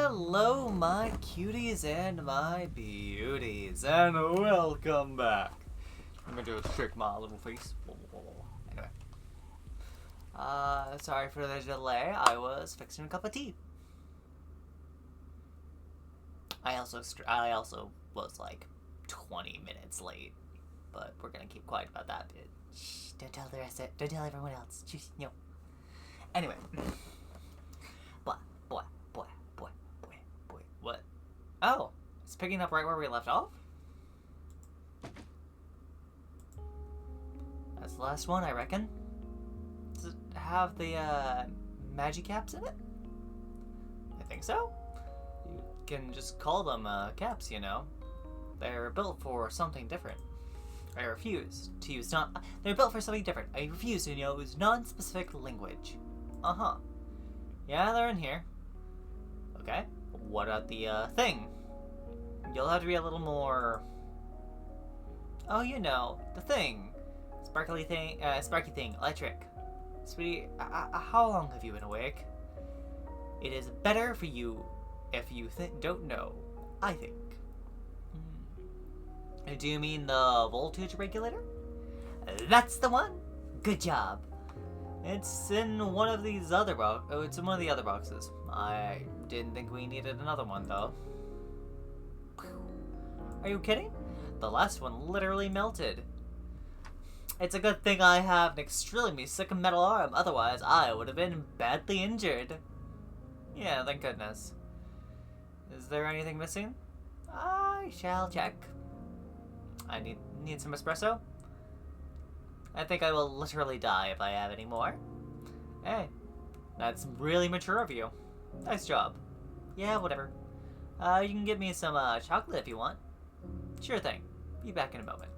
Hello, my cuties and my beauties, and welcome back. I'm gonna do a trick my little face. Anyway. Sorry for the delay. I was fixing a cup of tea. I also was like 20 minutes late, but we're gonna keep quiet about that bit. Shh, don't tell the rest of it. Don't tell everyone else. Just, no. Anyway. What? Oh, it's picking up right where we left off? That's the last one, I reckon. Does it have the, magic caps in it? I think so. You can just call them, caps, you know. They're built for something different. I refuse to use they're built for something different. I refuse to use non-specific language. Uh-huh. Yeah, they're in here. Okay. What about the, thing? You'll have to be a little more... Oh, you know, the thing. Sparky thing, electric. Sweetie, how long have you been awake? It is better for you if you don't know, I think. Do you mean the voltage regulator? That's the one! Good job. It's in one of these other it's in one of the other boxes. I didn't think we needed another one, though. Are you kidding? The last one literally melted. It's a good thing I have an extremely sick metal arm, otherwise I would have been badly injured. Yeah, thank goodness. Is there anything missing? I shall check. I need some espresso? I think I will literally die if I have any more. Hey, that's really mature of you. Nice job. Yeah, whatever. You can give me some chocolate if you want. Sure thing. Be back in a moment.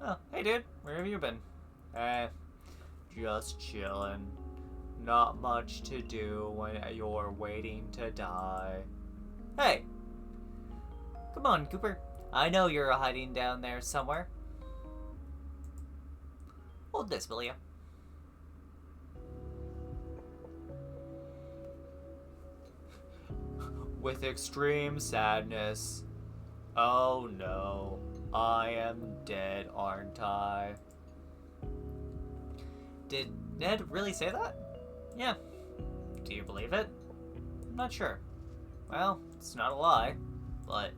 Oh, hey dude, where have you been? Just chillin'. Not much to do when you're waiting to die. Hey! Come on, Cooper. I know you're hiding down there somewhere. Hold this, will ya? With extreme sadness. Oh no. I am dead, aren't I? Did Ned really say that? Yeah. Do you believe it? I'm not sure. Well, it's not a lie, but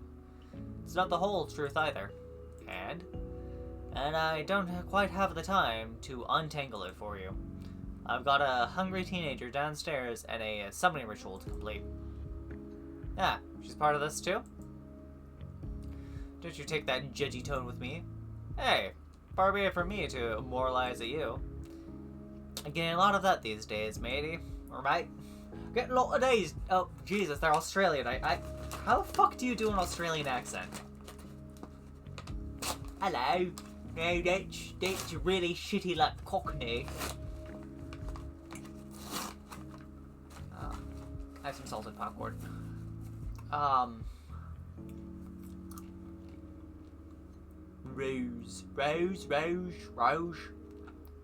it's not the whole truth either. And I don't quite have the time to untangle it for you. I've got a hungry teenager downstairs and a summoning ritual to complete. Ah, she's part of this too? Don't you take that judgy tone with me. Hey, far be it from me to moralize at you. I'm getting a lot of that these days, matey. Or mate. Getting a lot of days. Oh, Jesus, they're Australian. How the fuck do you do an Australian accent? Hello. No, that's really shitty like Cockney. I have some salted popcorn. Rose.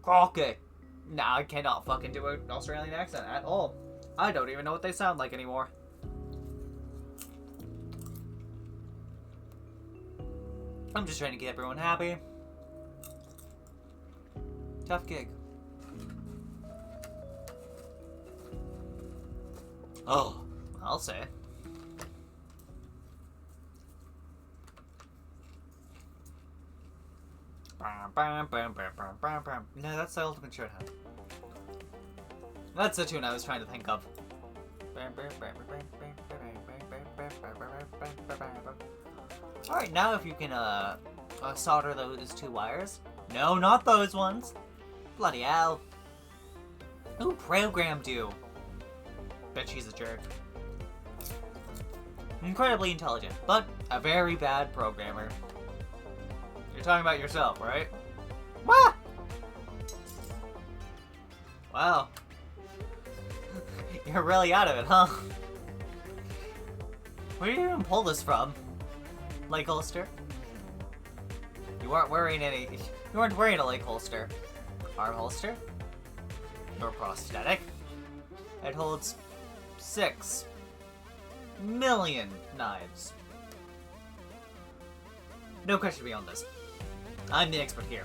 Crockett. Nah, I cannot fucking do an Australian accent at all. I don't even know what they sound like anymore. I'm just trying to get everyone happy. Tough gig. Oh, I'll say. No, that's the Ultimate Showdown. That's the tune I was trying to think of. Alright, now if you can, solder those two wires. No, not those ones. Bloody hell. Who programmed you? Bet she's a jerk. Incredibly intelligent, but a very bad programmer. You're talking about yourself, right? What? Wow. You're really out of it, huh? Where did you even pull this from? Leg holster? You weren't wearing a leg holster. Arm holster? or prosthetic. It holds 6 million knives. No question beyond this. I'm the expert here.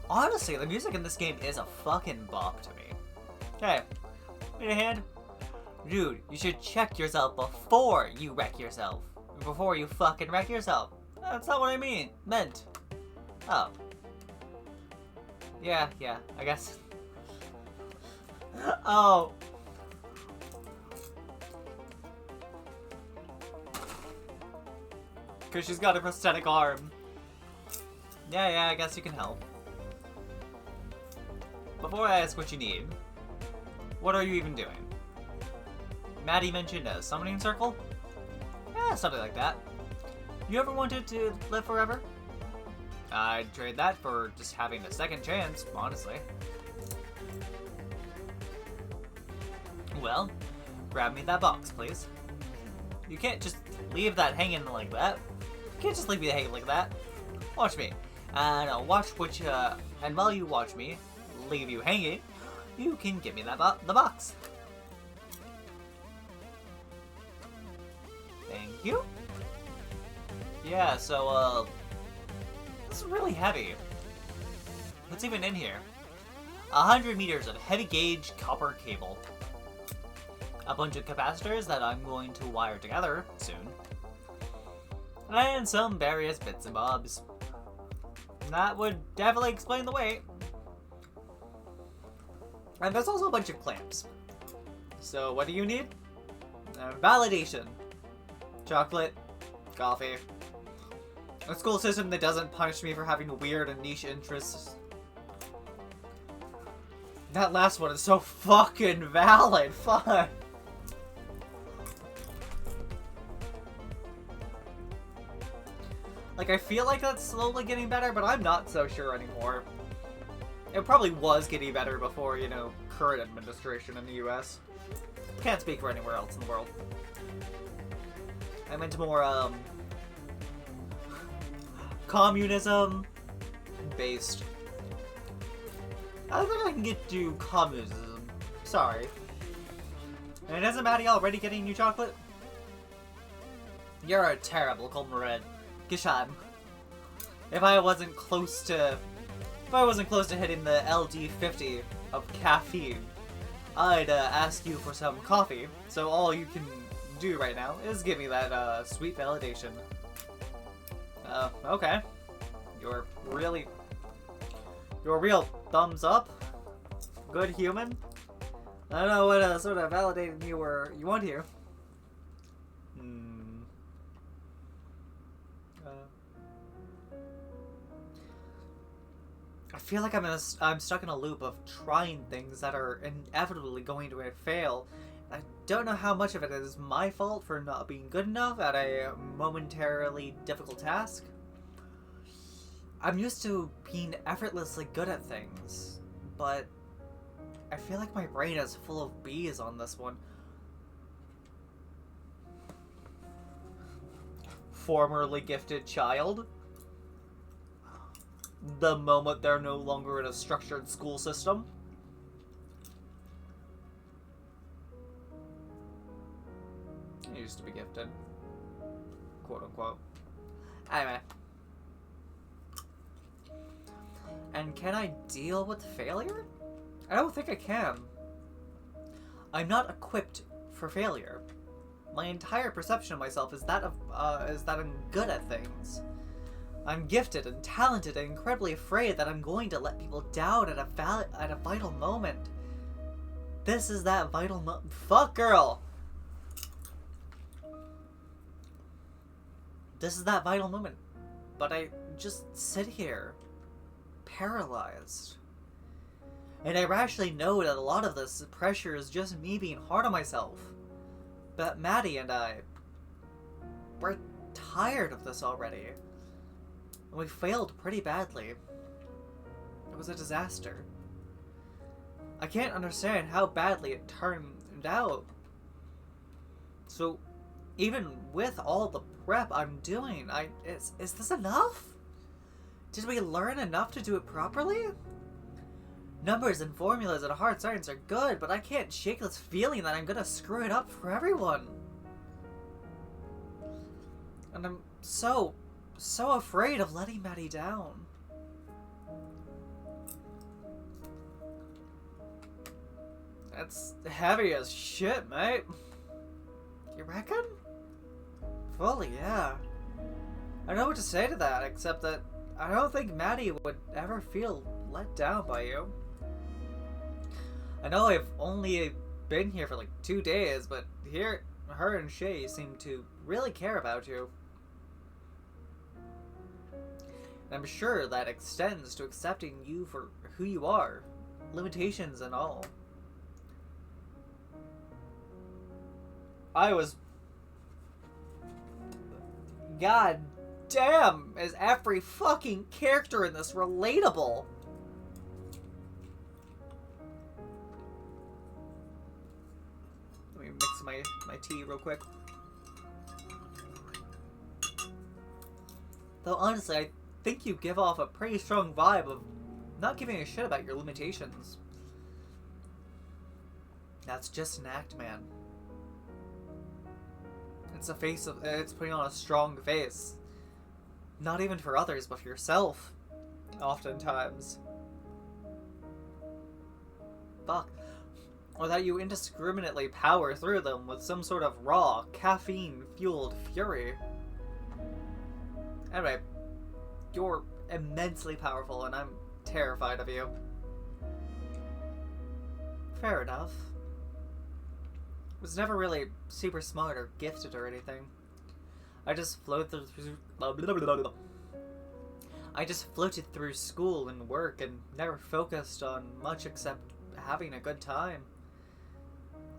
Honestly, the music in this game is a fucking bop to me. Hey, wait a hand. Dude, you should check yourself before you wreck yourself. Before you fucking wreck yourself. That's not what I meant. Oh. Yeah, I guess. Oh. Because she's got a prosthetic arm. Yeah, I guess you can help. Before I ask what you need, what are you even doing? Maddie mentioned a summoning circle? Yeah, something like that. You ever wanted to live forever? I'd trade that for just having a second chance, honestly. Well, grab me that box, please. You can't just leave that hanging like that. You can't just leave me hanging like that. Watch me. And I'll watch which, and while you watch me leave you hanging, you can give me that the box. Thank you. Yeah, so, this is really heavy. What's even in here? 100 meters of heavy gauge copper cable. A bunch of capacitors that I'm going to wire together soon. And some various bits and bobs. That would definitely explain the weight. And there's also a bunch of clamps. So what do you need? Validation. Chocolate. Coffee. A school system that doesn't punish me for having weird and niche interests. That last one is so fucking valid. Fuck. Like, I feel like that's slowly getting better, but I'm not so sure anymore. It probably was getting better before, you know, current administration in the US. Can't speak for anywhere else in the world. I meant more, communism-based. I don't think I can get to communism. Sorry. And isn't Maddie already getting you chocolate? You're a terrible comrade. Gisham. If I wasn't close to hitting the LD50 of caffeine, I'd ask you for some coffee. So all you can do right now is give me that sweet validation. Okay. You're a real thumbs up. Good human. I don't know what sort of validating you want here. I feel like I'm stuck in a loop of trying things that are inevitably going to fail. I don't know how much of it is my fault for not being good enough at a momentarily difficult task. I'm used to being effortlessly good at things, but I feel like my brain is full of bees on this one. Formerly gifted child. The moment they're no longer in a structured school system. I used to be gifted. Quote unquote. Anyway. And can I deal with failure? I don't think I can. I'm not equipped for failure. My entire perception of myself is that I'm good at things. I'm gifted and talented and incredibly afraid that I'm going to let people down at a vital moment. This is that vital moment. Fuck, girl! This is that vital moment. But I just sit here, paralyzed. And I rationally know that a lot of this pressure is just me being hard on myself. But Maddie and I, we're tired of this already. And we failed pretty badly. It was a disaster. I can't understand how badly it turned out. So, Even with all the prep I'm doing, is this enough? Did we learn enough to do it properly? Numbers and formulas and hard science are good, but I can't shake this feeling that I'm gonna screw it up for everyone. And I'm so afraid of letting Maddie down. That's heavy as shit, mate. You reckon? Fully, yeah. I don't know what to say to that, except that I don't think Maddie would ever feel let down by you. I know I've only been here for like 2 days, but her and Shay seem to really care about you. And I'm sure that extends to accepting you for who you are, limitations and all. God damn, is every fucking character in this relatable? Let me mix my tea real quick. Though honestly, I think you give off a pretty strong vibe of not giving a shit about your limitations. That's just an act, man. It's putting on a strong face. Not even for others, but for yourself. Oftentimes. Fuck. Or that you indiscriminately power through them with some sort of raw, caffeine-fueled fury. Anyway, you're immensely powerful and I'm terrified of you. Fair enough. Was never really super smart or gifted or anything. I just floated through school and work and never focused on much except having a good time.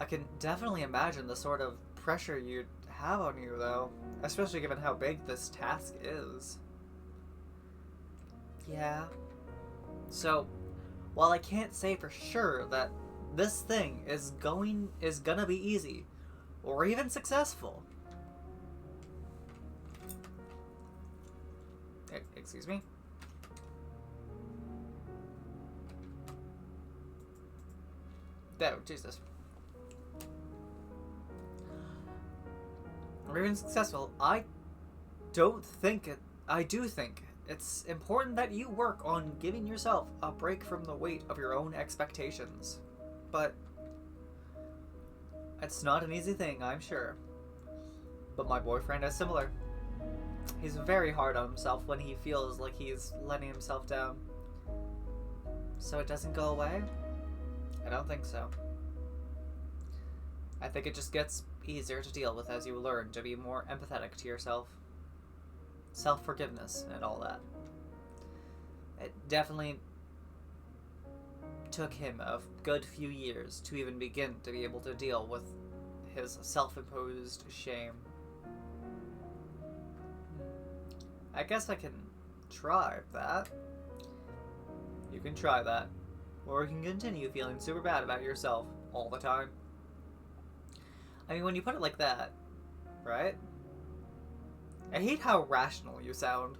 I can definitely imagine the sort of pressure you'd have on you, though, especially given how big this task is. Yeah. So, while I can't say for sure that this thing is gonna be easy, or even successful. Excuse me? Oh, Jesus. Or even successful, I do think it's important that you work on giving yourself a break from the weight of your own expectations. But it's not an easy thing, I'm sure. But my boyfriend is similar. He's very hard on himself when he feels like he's letting himself down. So it doesn't go away? I don't think so. I think it just gets easier to deal with as you learn to be more empathetic to yourself. Self-forgiveness and all that. It definitely took him a good few years to even begin to be able to deal with his self-imposed shame. I guess I can try that. You can try that. Or you can continue feeling super bad about yourself all the time. I mean, when you put it like that, right? I hate how rational you sound.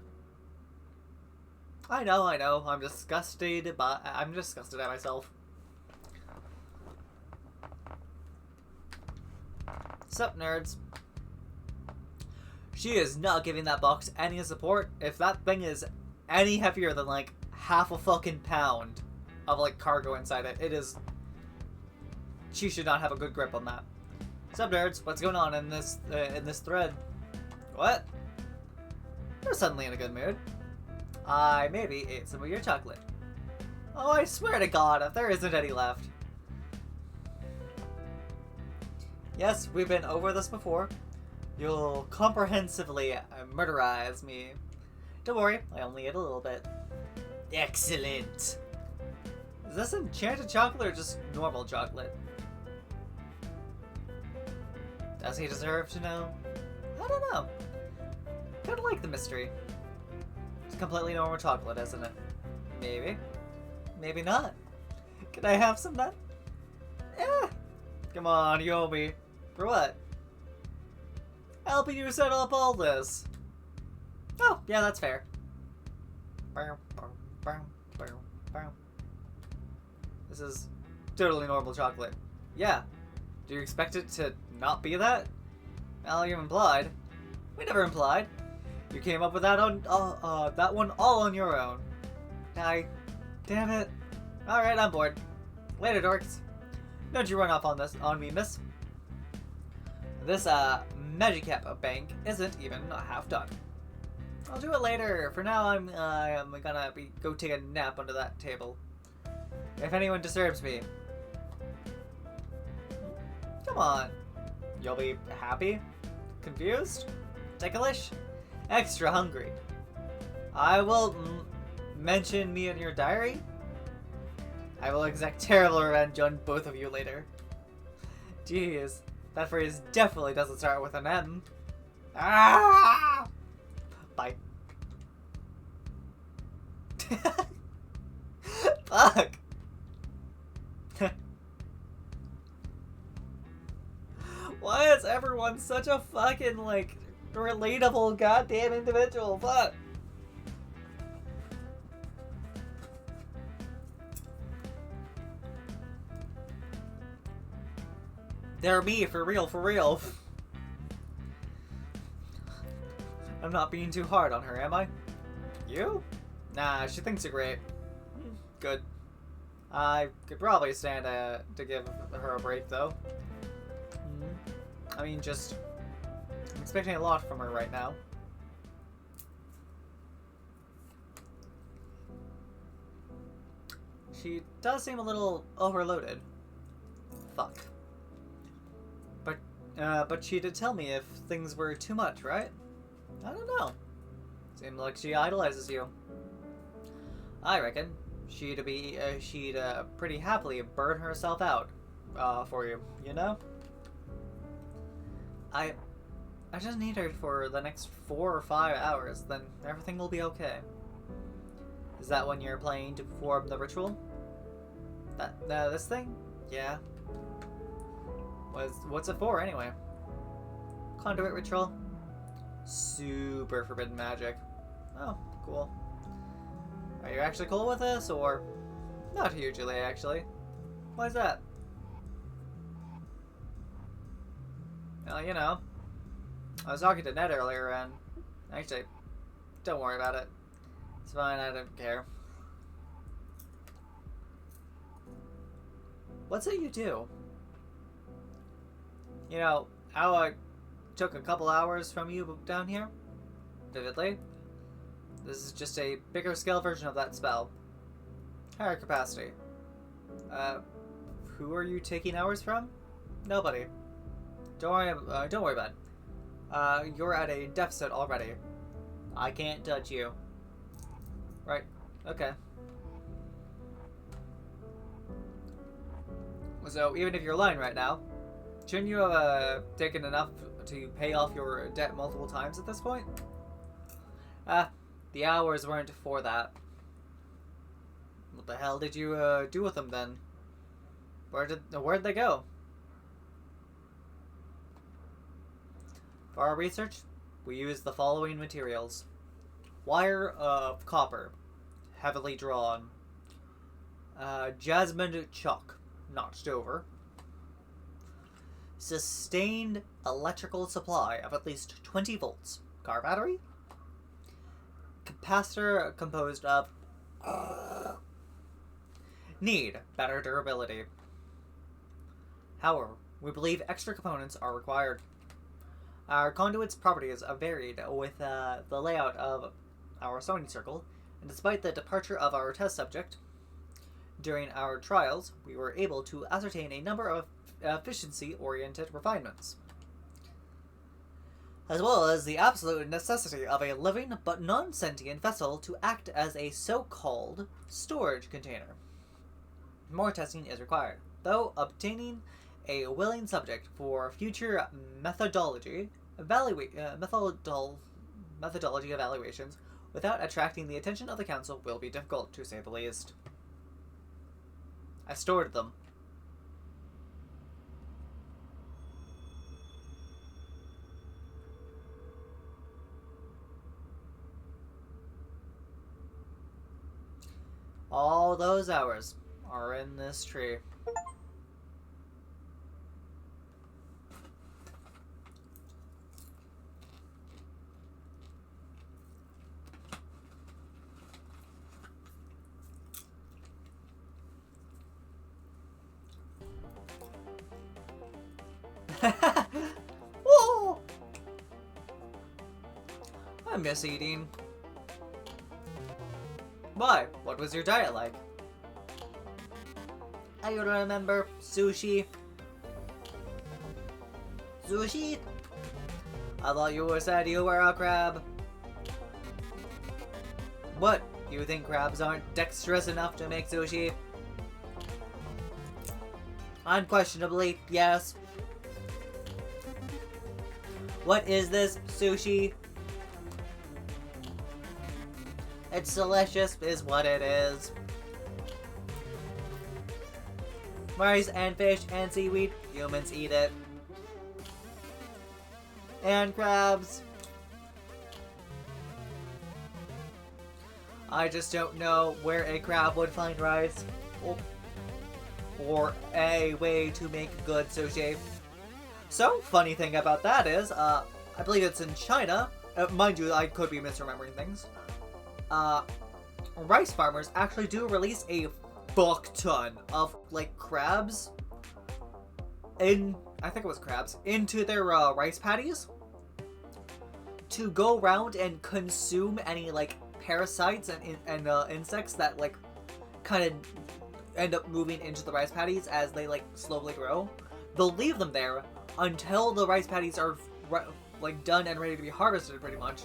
I know, I'm disgusted at myself. Sup, nerds? She is not giving that box any support. If that thing is any heavier than, like, half a fucking pound of, like, cargo inside it, she should not have a good grip on that. Sup, nerds? What's going on in this thread? What? You're suddenly in a good mood. I maybe ate some of your chocolate. Oh, I swear to God, if there isn't any left. Yes, we've been over this before. You'll comprehensively murderize me. Don't worry, I only ate a little bit. Excellent. Is this enchanted chocolate or just normal chocolate? Does he deserve to know? I don't know. Kinda like the mystery. It's completely normal chocolate, isn't it? Maybe. Maybe not. Can I have some then? Eh. Come on, you owe me. For what? helping you set up all this. Oh, yeah, that's fair. This is totally normal chocolate. Yeah. Do you expect it to not be that? Well, you implied. We never implied. You came up with that that one all on your own. Damn it. Alright, I'm bored. Later, dorks. Don't you run off on me, miss. This, Magicap bank isn't even half done. I'll do it later. For now, I'm gonna go take a nap under that table. If anyone disturbs me. Come on. You'll be happy? Confused? Ticklish? Extra hungry? I will mention me in your diary? I will exact terrible revenge on both of you later. Jeez, that phrase definitely doesn't start with an M. Ah! Bye. Fuck. Why is everyone such a fucking, like, relatable goddamn individual? Fuck. They're me, for real, for real. I'm not being too hard on her, am I? You? Nah, she thinks you're great. Good. I could probably stand to give her a break, though. I mean, I'm expecting a lot from her right now. She does seem a little overloaded. Fuck. But she did tell me if things were too much, right? I don't know. Seems like she idolizes you. I reckon she'd pretty happily burn herself out, for you, you know? I just need her for the next 4 or 5 hours, then everything will be okay. Is that when you're planning to perform the ritual? This thing? Yeah. What's it for, anyway? Conduit ritual? Super forbidden magic. Oh, cool. Are you actually cool with this, or? Not hugely, actually. Why's that? Well, you know, I was talking to Ned earlier, and actually, don't worry about it. It's fine, I don't care. What's it you do? You know, how I took a couple hours from you down here? Vividly. This is just a bigger scale version of that spell. Higher capacity. Who are you taking hours from? Nobody. Don't worry about it. You're at a deficit already. I can't touch you. Right. Okay. So, even if you're lying right now, shouldn't you have taken enough to pay off your debt multiple times at this point? The hours weren't for that. What the hell did you do with them then? Where'd they go? For our research, we used the following materials. Wire of copper, heavily drawn. Jasmine chalk, notched over. Sustained electrical supply of at least 20 volts. Car battery. Capacitor composed of... Need better durability. However, we believe extra components are required. Our conduit's properties are varied with the layout of our sewing circle, and despite the departure of our test subject, during our trials, we were able to ascertain a number of efficiency-oriented refinements, as well as the absolute necessity of a living but non-sentient vessel to act as a so-called storage container. More testing is required, though obtaining a willing subject for future methodology evaluations without attracting the attention of the council will be difficult, to say the least. I stored them. All those hours are in this tree. Whoa! I miss eating. Why? What was your diet like? I don't remember. Sushi. Sushi? I thought you said you were a crab. What? You think crabs aren't dexterous enough to make sushi? Unquestionably, yes. What is this? Sushi? It's delicious is what it is. Rice and fish and seaweed, humans eat it. And crabs. I just don't know where a crab would find rice. Or a way to make good sushi. So, funny thing about that is, I believe it's in China. Mind you, I could be misremembering things. Rice farmers actually do release a fuck ton of, like, crabs I think it was crabs, into their, rice paddies to go around and consume any, like, parasites and insects that, like, kind of end up moving into the rice paddies as they, like, slowly grow. They'll leave them there until the rice paddies are, like, done and ready to be harvested, pretty much.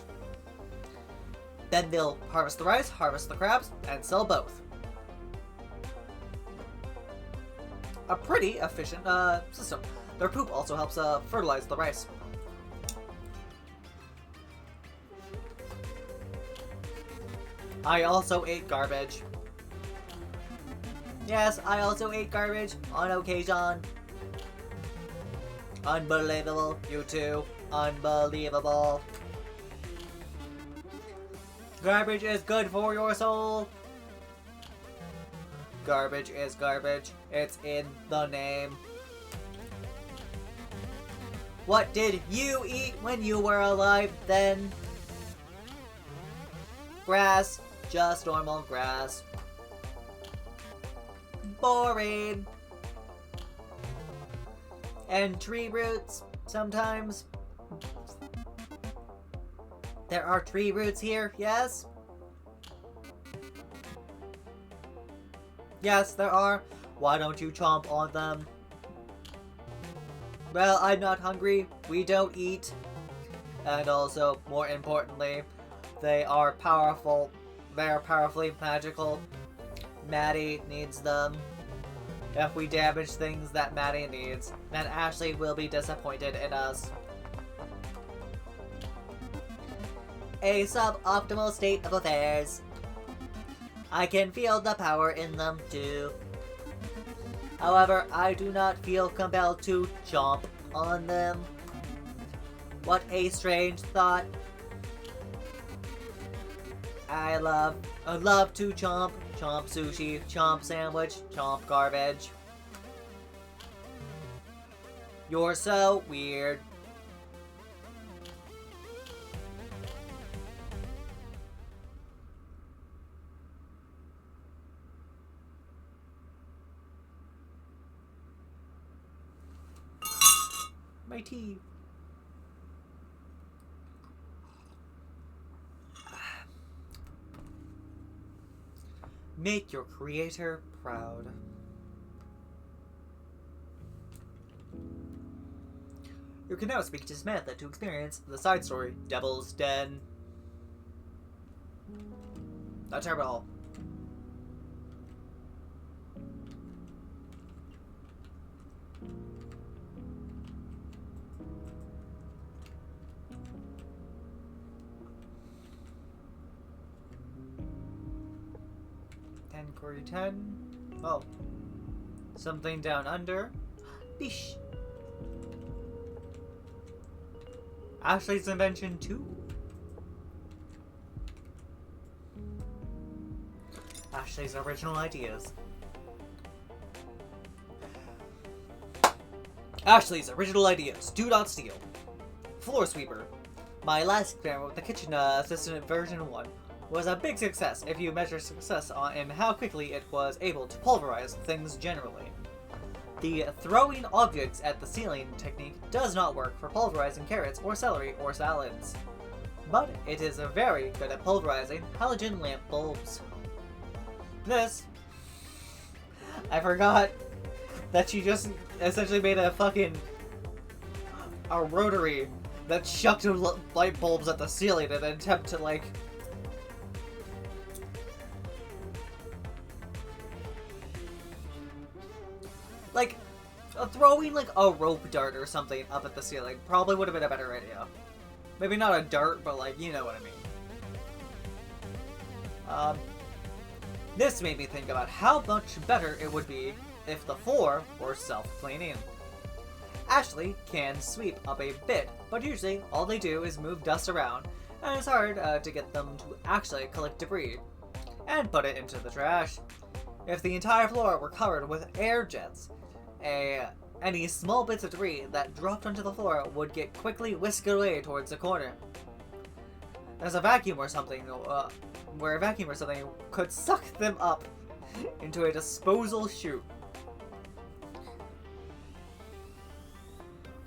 Then they'll harvest the rice, harvest the crabs, and sell both. A pretty efficient system. Their poop also helps fertilize the rice. I also ate garbage. Yes, I also ate garbage on occasion. Unbelievable, you two. Unbelievable. Garbage is good for your soul. Garbage is garbage. It's in the name. What did you eat when you were alive then? Grass. Just normal grass. Boring. And tree roots, sometimes. There are tree roots here, yes? Yes, there are. Why don't you chomp on them? Well, I'm not hungry. We don't eat. And also, more importantly, they are powerful. They're powerfully magical. Maddie needs them. If we damage things that Maddie needs, then Ashley will be disappointed in us. A suboptimal state of affairs. I can feel the power in them too. However, I do not feel compelled to chomp on them. What a strange thought. I love to chomp. Chomp sushi, chomp sandwich, chomp garbage. You're so weird. My tea. Make your creator proud. You can now speak to Samantha to experience the side story, Devil's Den. Not terrible at all. Query 10. Oh. Something down under. Bish. Ashley's invention 2. Ashley's original ideas. Ashley's original ideas. Do not steal. Floor sweeper. My last experiment with the kitchen assistant version 1 was a big success if you measure success in how quickly it was able to pulverize things generally. The throwing objects at the ceiling technique does not work for pulverizing carrots or celery or salads, but it is very good at pulverizing halogen lamp bulbs. This, I forgot that she just essentially made a rotary that chucked light bulbs at the ceiling in an attempt to throwing a rope dart or something up at the ceiling probably would have been a better idea. Maybe not a dart, but you know what I mean. This made me think about how much better it would be if the floor were self-cleaning. Ashley can sweep up a bit, but usually all they do is move dust around, and it's hard to get them to actually collect debris and put it into the trash. If the entire floor were covered with air jets, any small bits of debris that dropped onto the floor would get quickly whisked away towards the corner. There's a vacuum or something, where a vacuum or something could suck them up into a disposal chute.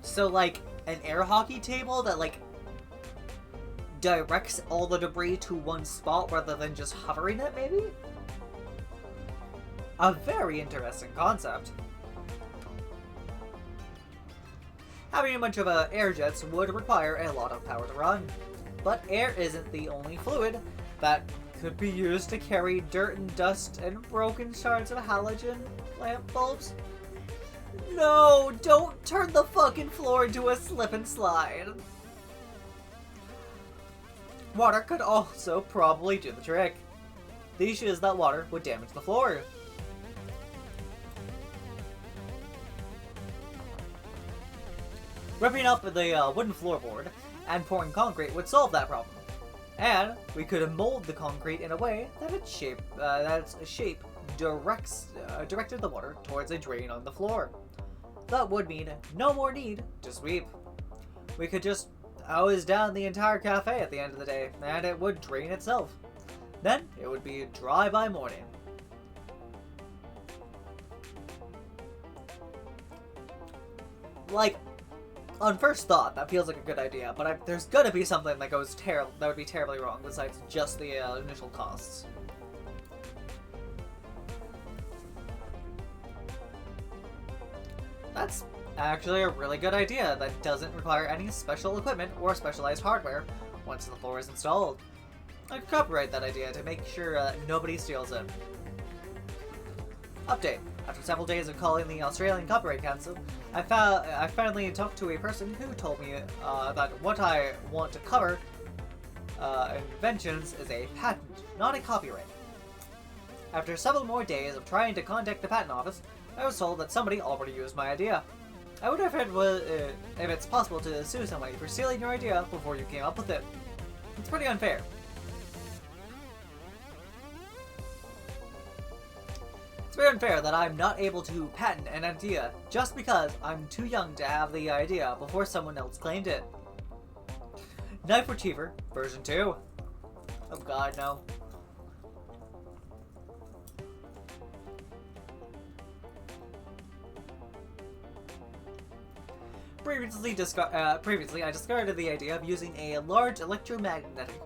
So, an air hockey table that, directs all the debris to one spot rather than just hovering it, maybe? A very interesting concept. Having a bunch of air jets would require a lot of power to run, but air isn't the only fluid that could be used to carry dirt and dust and broken shards of halogen lamp bulbs. No, don't turn the fucking floor into a slip and slide. Water could also probably do the trick. The issue is that water would damage the floor. Ripping up the wooden floorboard and pouring concrete would solve that problem. And we could mold the concrete in a way that its shape directed the water towards a drain on the floor. That would mean no more need to sweep. We could just hose down the entire cafe at the end of the day, and it would drain itself. Then it would be dry by morning. On first thought, that feels like a good idea, but there's gonna be something that would be terribly wrong besides just the initial costs. That's actually a really good idea that doesn't require any special equipment or specialized hardware once the floor is installed. I could copyright that idea to make sure nobody steals it. Update. After several days of calling the Australian Copyright Council, I finally talked to a person who told me that what I want to cover inventions is a patent, not a copyright. After several more days of trying to contact the patent office, I was told that somebody already used my idea. I wonder if it's possible to sue somebody for stealing your idea before you came up with it. It's pretty unfair. It's very unfair that I'm not able to patent an idea just because I'm too young to have the idea before someone else claimed it. Knife Retriever, version 2. Oh god, no. Previously, I discarded the idea of using a large electromagnetic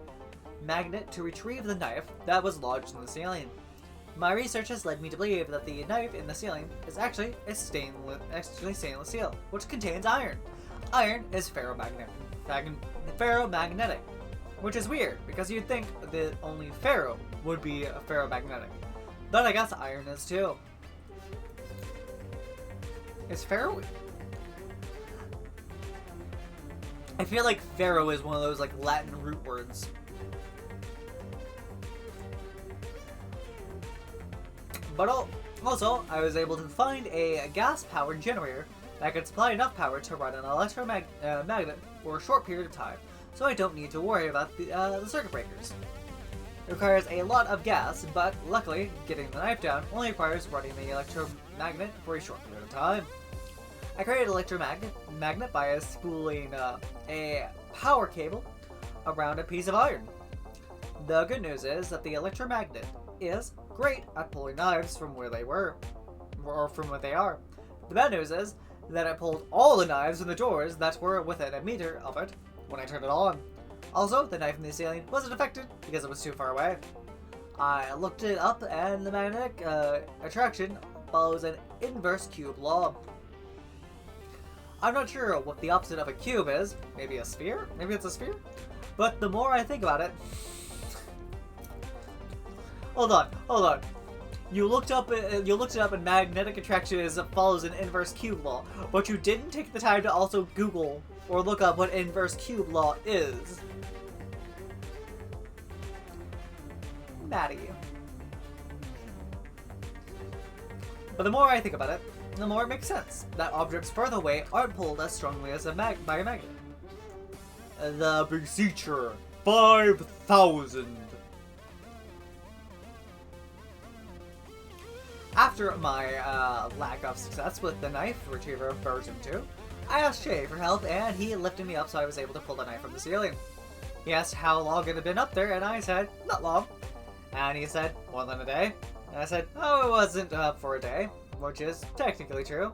magnet to retrieve the knife that was lodged in the ceiling. My research has led me to believe that the knife in the ceiling is actually stainless steel, which contains iron. Iron is ferromagnetic, which is weird because you'd think that only ferro would be ferromagnetic, but I guess iron is too. Is ferro? I feel like ferro is one of those Latin root words. But also, I was able to find a gas-powered generator that could supply enough power to run an electromagnet for a short period of time, so I don't need to worry about the circuit breakers. It requires a lot of gas, but luckily, getting the knife down only requires running the electromagnet for a short period of time. I created an electromagnet by spooling a power cable around a piece of iron. The good news is that the electromagnet is great at pulling knives from where they were, or from what they are. The bad news is that it pulled all the knives in the drawers that were within a meter of it when I turned it on. Also, the knife in the ceiling wasn't affected because it was too far away. I looked it up, and the magnetic attraction follows an inverse cube law. I'm not sure what the opposite of a cube is. Maybe a sphere? Maybe it's a sphere? But the more I think about it... Hold on. You looked it up and magnetic attraction follows an inverse cube law, but you didn't take the time to also Google or look up what inverse cube law is. Maddie. But the more I think about it, the more it makes sense that objects further away aren't pulled as strongly as by a magnet. The Beseecher 5000. After my lack of success with the knife retriever version 2, I asked Shay for help, and he lifted me up so I was able to pull the knife from the ceiling. He asked how long it had been up there, and I said, not long. And he said, more than a day. And I said, oh, it wasn't up for a day, which is technically true.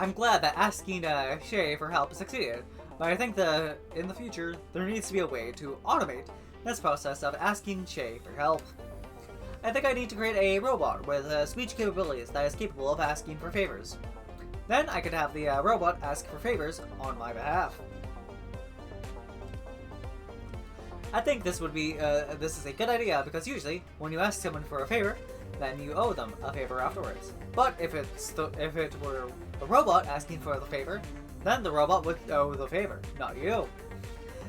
I'm glad that asking Shay for help succeeded, but I think in the future, there needs to be a way to automate this process of asking Shay for help. I think I need to create a robot with speech capabilities that is capable of asking for favors. Then I could have the robot ask for favors on my behalf. I think this is a good idea because usually when you ask someone for a favor, then you owe them a favor afterwards. But if it were the robot asking for the favor, then the robot would owe the favor, not you.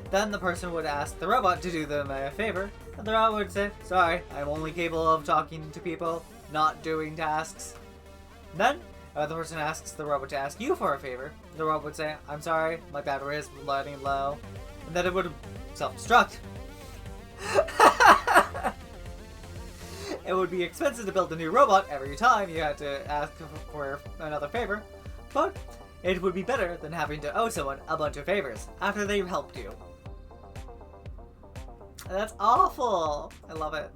Then the person would ask the robot to do them a favor, and the robot would say, sorry, I'm only capable of talking to people, not doing tasks. Then, the person asks the robot to ask you for a favor, the robot would say, I'm sorry, my battery is running low, and then it would self-destruct. It would be expensive to build a new robot every time you had to ask for another favor, but it would be better than having to owe someone a bunch of favors after they helped you. That's awful! I love it.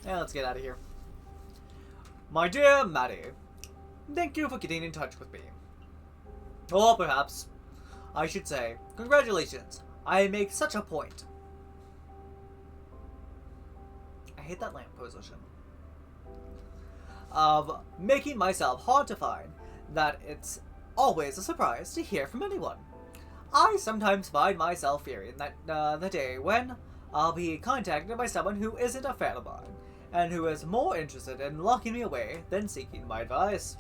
Now let's get out of here. My dear Maddie, thank you for getting in touch with me. Or perhaps I should say, congratulations. I make such a point. I hate that lamp position. Of making myself hard to find that it's always a surprise to hear from anyone. I sometimes find myself fearing that the day when I'll be contacted by someone who isn't a fan of mine, and who is more interested in locking me away than seeking my advice.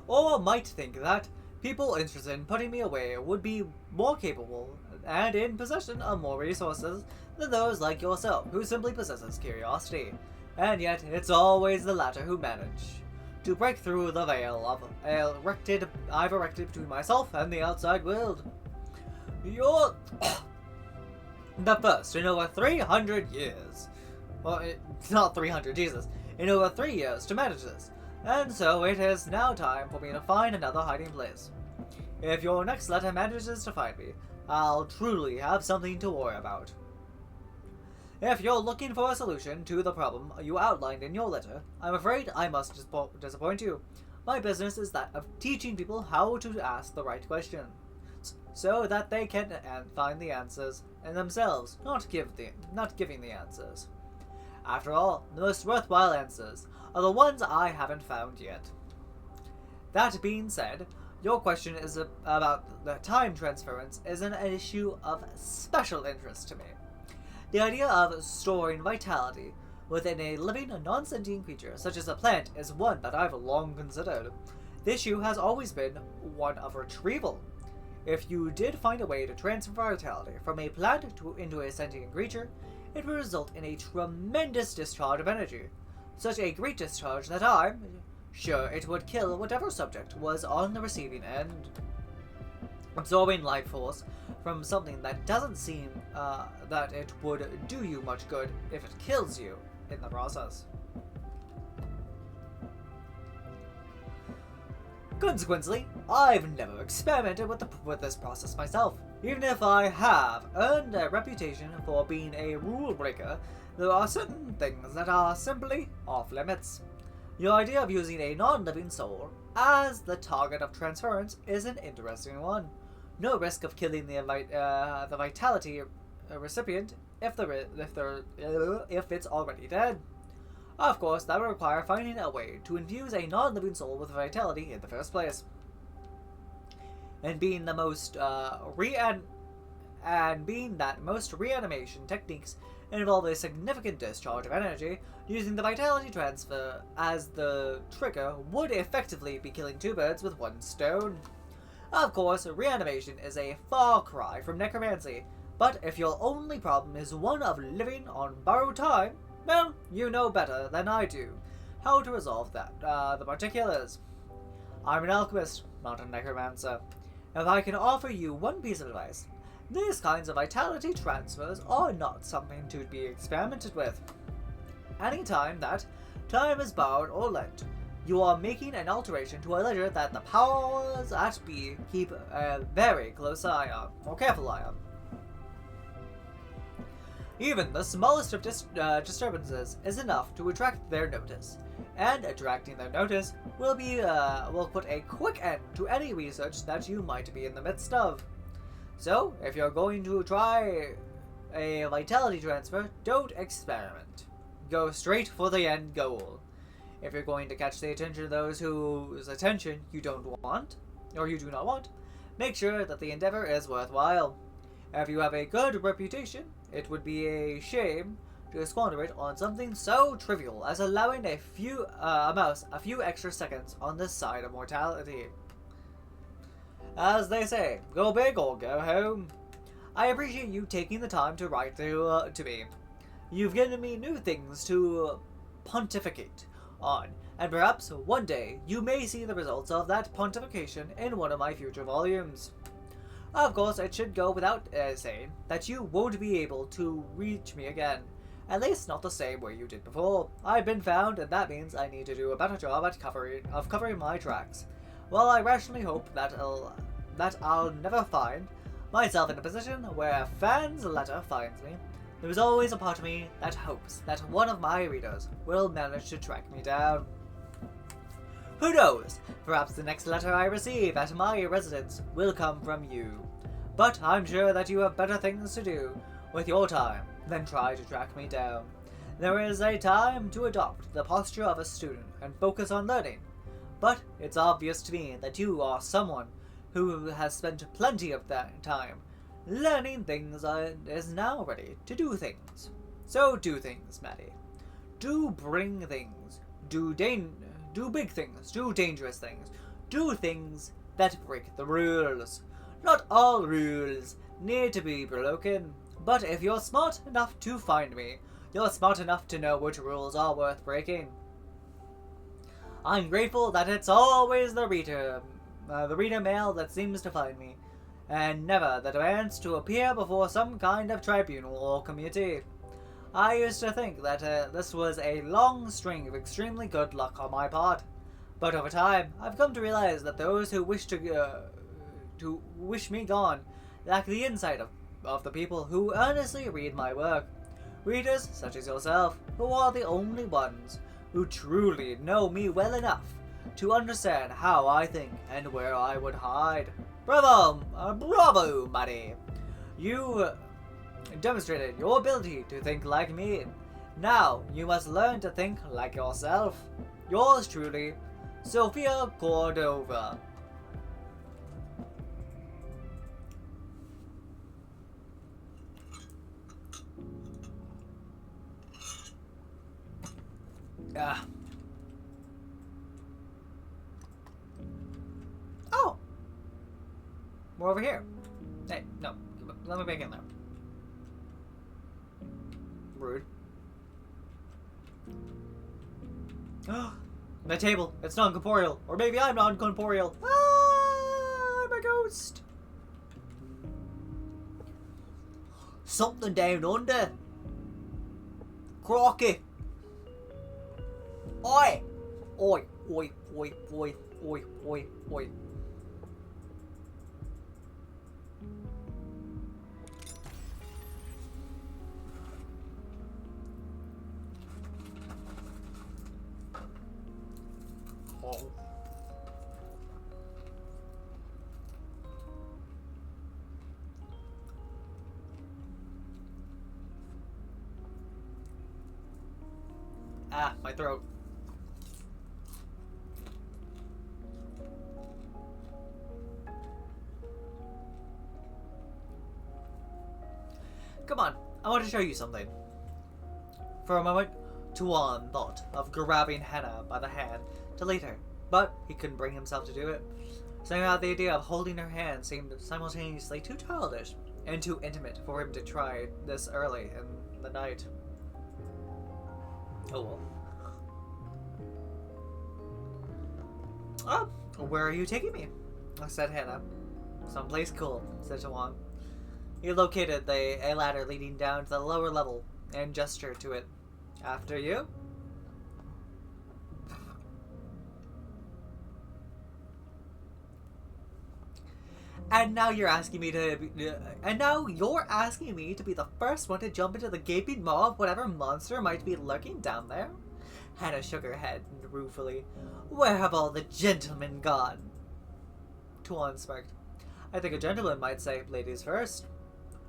Or might think that people interested in putting me away would be more capable and in possession of more resources than those like yourself who simply possesses curiosity, and yet it's always the latter who manage to break through the veil I've erected between myself and the outside world. You're the first in over 300 years. Well, not 300, Jesus. In over 3 years to manage this. And so it is now time for me to find another hiding place. If your next letter manages to find me, I'll truly have something to worry about. If you're looking for a solution to the problem you outlined in your letter, I'm afraid I must disappoint you. My business is that of teaching people how to ask the right questions, so that they can find the answers in themselves, not giving the answers. After all, the most worthwhile answers are the ones I haven't found yet. That being said, your question is about the time transference is an issue of special interest to me. The idea of storing vitality within a living, non-sentient creature, such as a plant, is one that I've long considered. The issue has always been one of retrieval. If you did find a way to transfer vitality from a plant into a sentient creature, it would result in a tremendous discharge of energy. Such a great discharge that I'm sure it would kill whatever subject was on the receiving end. Absorbing life force from something that doesn't seem that it would do you much good if it kills you in the process. Consequently, I've never experimented with this process myself. Even if I have earned a reputation for being a rule breaker, there are certain things that are simply off limits. Your idea of using a non-living soul as the target of transference is an interesting one. No risk of killing the vitality recipient if it's already dead. Of course, that would require finding a way to infuse a non-living soul with vitality in the first place. And being that most reanimation techniques involve a significant discharge of energy, using the vitality transfer as the trigger would effectively be killing two birds with one stone. Of course, reanimation is a far cry from necromancy, but if your only problem is one of living on borrowed time, well, you know better than I do how to resolve the particulars. I'm an alchemist, not a necromancer. If I can offer you one piece of advice, these kinds of vitality transfers are not something to be experimented with. Any time that time is borrowed or lent, you are making an alteration to a ledger that the powers at be keep a very close eye on, or careful eye on. Even the smallest of disturbances is enough to attract their notice, and attracting their notice will put a quick end to any research that you might be in the midst of. So, if you're going to try a vitality transfer, don't experiment. Go straight for the end goal. If you're going to catch the attention of those whose attention you don't want, or you do not want, make sure that the endeavor is worthwhile. If you have a good reputation, it would be a shame to squander it on something so trivial as allowing a few extra seconds on this side of mortality. As they say, go big or go home. I appreciate you taking the time to write to me. You've given me new things to pontificate on, and perhaps one day you may see the results of that pontification in one of my future volumes. Of course, it should go without saying that you won't be able to reach me again, at least not the same way you did before. I've been found, and that means I need to do a better job at covering my tracks. Well, I rationally hope that I'll never find myself in a position where a fan's letter finds me. There's always a part of me that hopes that one of my readers will manage to track me down. Who knows? Perhaps the next letter I receive at my residence will come from you. But I'm sure that you have better things to do with your time than try to track me down. There is a time to adopt the posture of a student and focus on learning. But it's obvious to me that you are someone who has spent plenty of that time learning things and is now ready to do things. So do things, Maddie. Do bring things. Do big things. Do dangerous things. Do things that break the rules. Not all rules need to be broken, but if you're smart enough to find me, you're smart enough to know which rules are worth breaking. I'm grateful that it's always the reader mail that seems to find me, and never the demands to appear before some kind of tribunal or committee. I used to think that this was a long string of extremely good luck on my part, but over time I've come to realize that those who wish me gone lack the insight of the people who earnestly read my work. Readers such as yourself, who are the only ones who truly know me well enough to understand how I think and where I would hide. Bravo, Maddie! You demonstrated your ability to think like me. Now you must learn to think like yourself. Yours truly, Sophia Cordova. Ah. Oh! We're over here. Hey, no. Let me back in there. Rude. My table. It's non-corporeal. Or maybe I'm non-corporeal. Ah, I'm a ghost. Something down under. Crocky. Oi. Oi. Oi. Oi. Oi. Oi. Oi. Oi. Oh. Ah, my throat. Come on, I want to show you something. For a moment, Tuan thought of grabbing Hannah by the hand to lead her, but he couldn't bring himself to do it. Somehow the idea of holding her hand seemed simultaneously too childish and too intimate for him to try this early in the night. Oh well. Oh, where are you taking me? Said Hannah. Someplace cool, said Tuan. He located a ladder leading down to the lower level and gestured to it. After you? And now you're asking me to be the first one to jump into the gaping maw of whatever monster might be lurking down there? Hannah shook her head ruefully. Where have all the gentlemen gone? Tuan smirked. I think a gentleman might say, ladies first.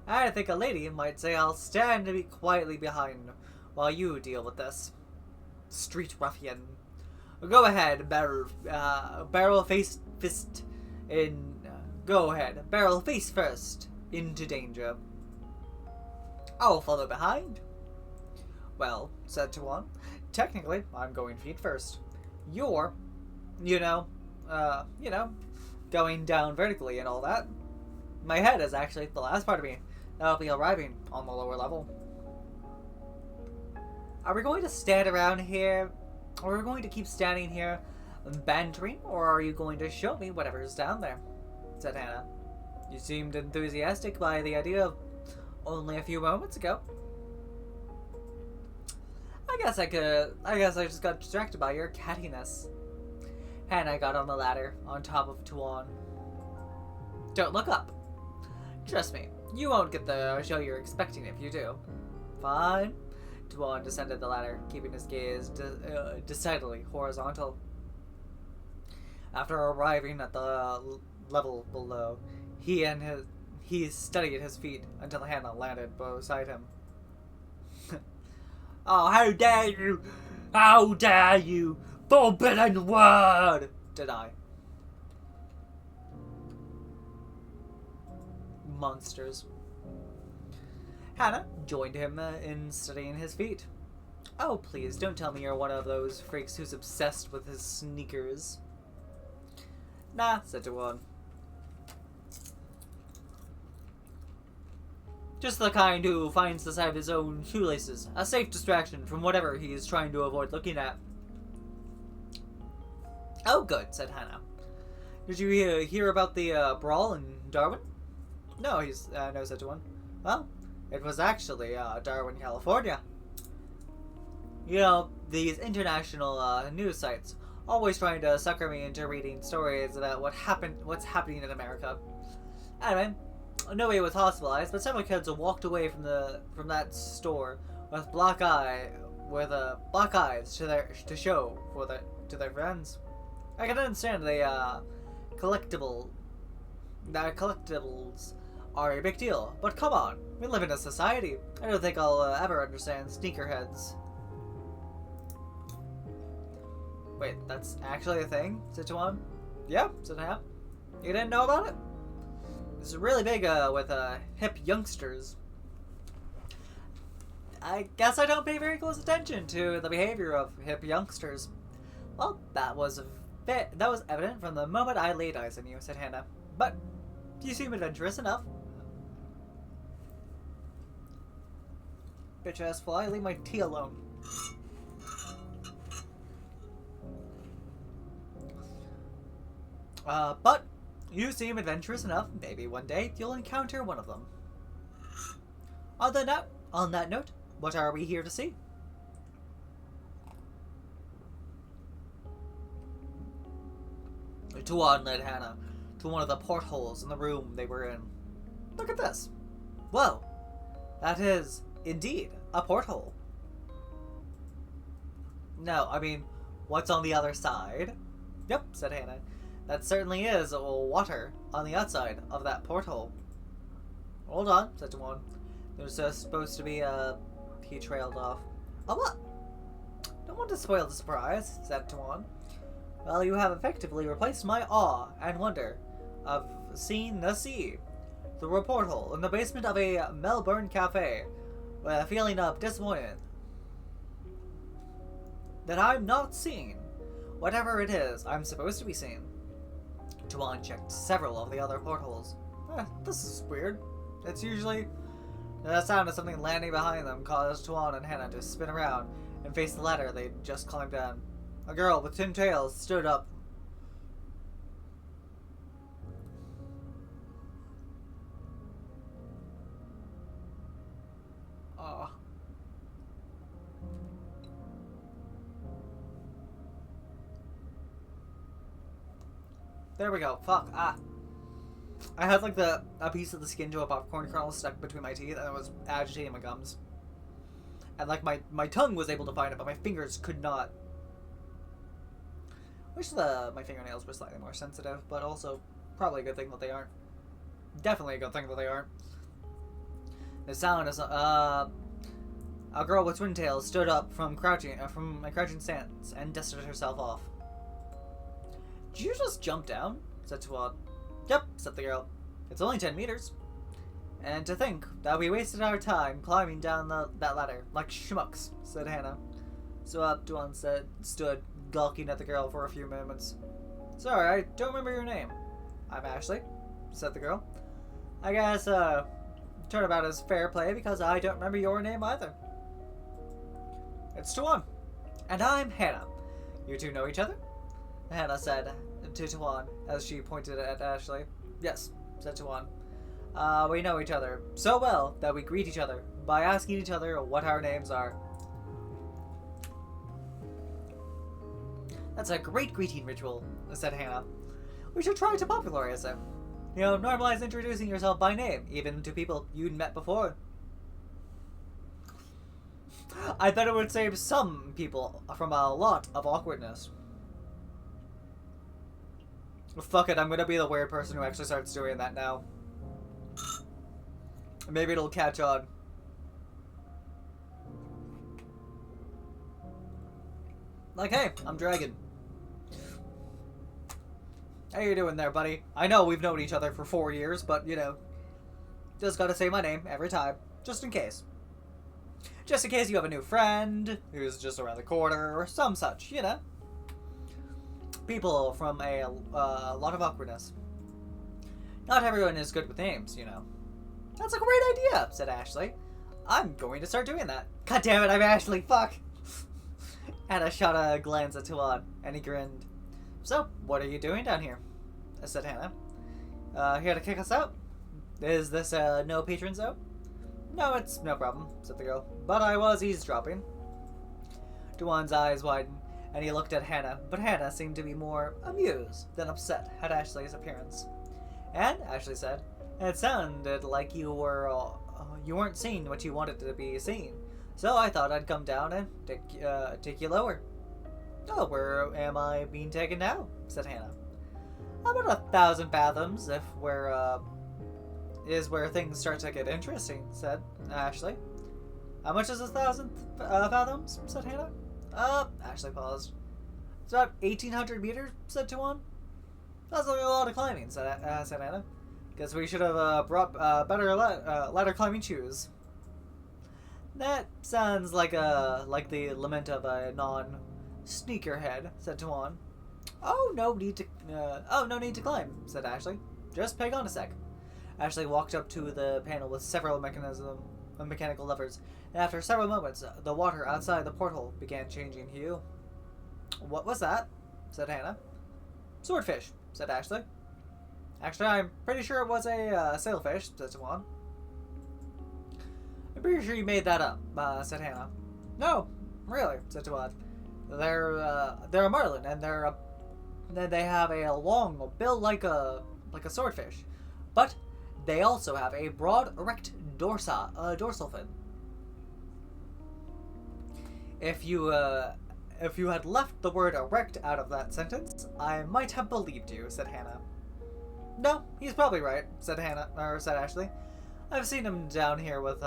I think a lady might say, I'll stand and be quietly behind while you deal with this. Street ruffian. Go ahead, barrel face fist in... go ahead, barrel face first into danger. I'll follow behind. Well, said Tuan, technically, I'm going feet first. You're, going down vertically and all that. My head is actually the last part of me. That'll be arriving on the lower level. Are we going to stand around here? Or are we going to keep standing here bantering? Or are you going to show me whatever's down there? Said Hannah. You seemed enthusiastic by the idea of only a few moments ago. I guess I just got distracted by your cattiness. Hannah got on the ladder on top of Tuan. Don't look up. Trust me, you won't get the show you're expecting if you do. Fine. Tuan descended the ladder, keeping his gaze decidedly horizontal. After arriving at the level below, he studied his feet until Hannah landed beside him. Oh, how dare you! How dare you! Forbidden word! Deny. Monsters. Hannah joined him in studying his feet. Oh, please, don't tell me you're one of those freaks who's obsessed with his sneakers. Nah, said Tuan. Just the kind who finds the sight of his own shoelaces a safe distraction from whatever he is trying to avoid looking at. Oh, good, said Hannah. Did you hear about the brawl in Darwin? No, no, said Tuan. Well, it was actually Darwin, California. You know, these international news sites always trying to sucker me into reading stories about what's happening in America. Anyway, nobody was hospitalized, but several kids walked away from that store with black eyes to show to their friends. I can understand collectibles are a big deal, but come on, we live in a society. I don't think I'll ever understand sneakerheads. Wait, that's actually a thing? Said Tuan. Yeah, said Hannah. You didn't know about it? It's really big with hip youngsters. I guess I don't pay very close attention to the behavior of hip youngsters. Well, that was evident from the moment I laid eyes on you, said Hannah. But you seem adventurous enough. Bitch ass fly, leave my tea alone. But you seem adventurous enough. Maybe one day you'll encounter one of them. On that note, what are we here to see? Tuan led Hannah to one of the portholes in the room they were in. Look at this. Whoa. That is, indeed, a porthole. No, I mean, what's on the other side? Yep, said Hannah. That certainly is water on the outside of that porthole. Hold on, said Tuan. There's supposed to be he trailed off. Oh, what? Don't want to spoil the surprise, said Tuan. Well, you have effectively replaced my awe and wonder of seeing the sea through a porthole in the basement of a Melbourne cafe with a feeling of disappointment that I'm not seeing whatever it is I'm supposed to be seeing. Tuan checked several of the other portholes. This is weird. It's usually... The sound of something landing behind them caused Tuan and Hannah to spin around and face the ladder they'd just climbed down. A girl with 10 tails stood up. There we go. Fuck. I had like a piece of the skin to a popcorn kernel stuck between my teeth and it was agitating my gums. And like my tongue was able to find it, but my fingers could not. Wish my fingernails were slightly more sensitive, but also probably a good thing that they aren't. Definitely a good thing that they aren't. The sound is a girl with twin tails stood up from a crouching stance and dusted herself off. Did you just jump down? Said Tuan. Yep, said the girl. It's only 10 meters. And to think that we wasted our time climbing down that ladder like schmucks, said Hannah. So Tuan stood gawking at the girl for a few moments. Sorry, I don't remember your name. I'm Ashley, said the girl. I guess, turnabout is fair play because I don't remember your name either. It's Tuan. And I'm Hannah. You two know each other? Hannah said to Tuan as she pointed at Ashley. Yes, said Tuan. We know each other so well that we greet each other by asking each other what our names are. That's a great greeting ritual, said Hannah. We should try to popularize it. You know, normalize introducing yourself by name, even to people you'd met before. I bet it would save some people from a lot of awkwardness. Fuck it, I'm gonna be the weird person who actually starts doing that now. Maybe it'll catch on. Like, hey, I'm Dragon. How you doing there, buddy? I know we've known each other for 4 years, but, you know, just gotta say my name every time, just in case. Just in case you have a new friend who's just around the corner, or some such, you know. People from a lot of awkwardness. Not everyone is good with names, you know. That's a great idea, said Ashley. I'm going to start doing that. God damn it, I'm Ashley, fuck! Hannah shot a glance at Tuan, and he grinned. So, what are you doing down here? Said Hannah. Here to kick us out? Is this a no patron zone? No, it's no problem, said the girl. But I was eavesdropping. Tuan's eyes widened, and he looked at Hannah, but Hannah seemed to be more amused than upset at Ashley's appearance. And, Ashley said, it sounded like you weren't seeing what you wanted to be seen, so I thought I'd come down and take you lower. Oh, where am I being taken now? Said Hannah. About 1,000 fathoms, if is where things start to get interesting, said Ashley. How much is 1,000 fathoms? Said Hannah. Ashley paused. It's about 1,800 meters, said Tuan. That's like a lot of climbing, said Hannah. Guess we should have brought better ladder climbing shoes. That sounds like the lament of a non-sneakerhead, said Tuan. No need to climb, said Ashley. Just peg on a sec. Ashley walked up to the panel with several mechanical levers, and after several moments, the water outside the porthole began changing hue. What was that? Said Hannah. Swordfish, said Ashley. Actually, I'm pretty sure it was a sailfish, said Tuan. I'm pretty sure you made that up, said Hannah. No, really, said Tuan. They're a marlin, and then they have a long bill like a swordfish, but they also have a broad, erect dorsal fin. If you had left the word erect out of that sentence, I might have believed you, said Hannah. No, he's probably right, said Ashley. I've seen him down here with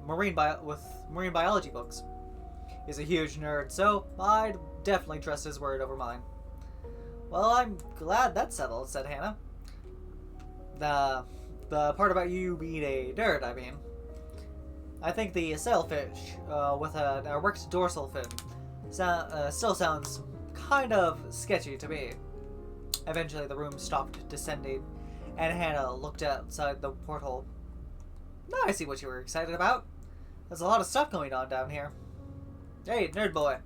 marine biology books. He's a huge nerd, so I'd definitely trust his word over mine. Well, I'm glad that's settled, said Hannah. The part about you being a nerd, I mean. I think the sailfish with an erect dorsal fin still sounds kind of sketchy to me. Eventually, the room stopped descending, and Hannah looked outside the porthole. Now I see what you were excited about. There's a lot of stuff going on down here. Hey, nerd boy.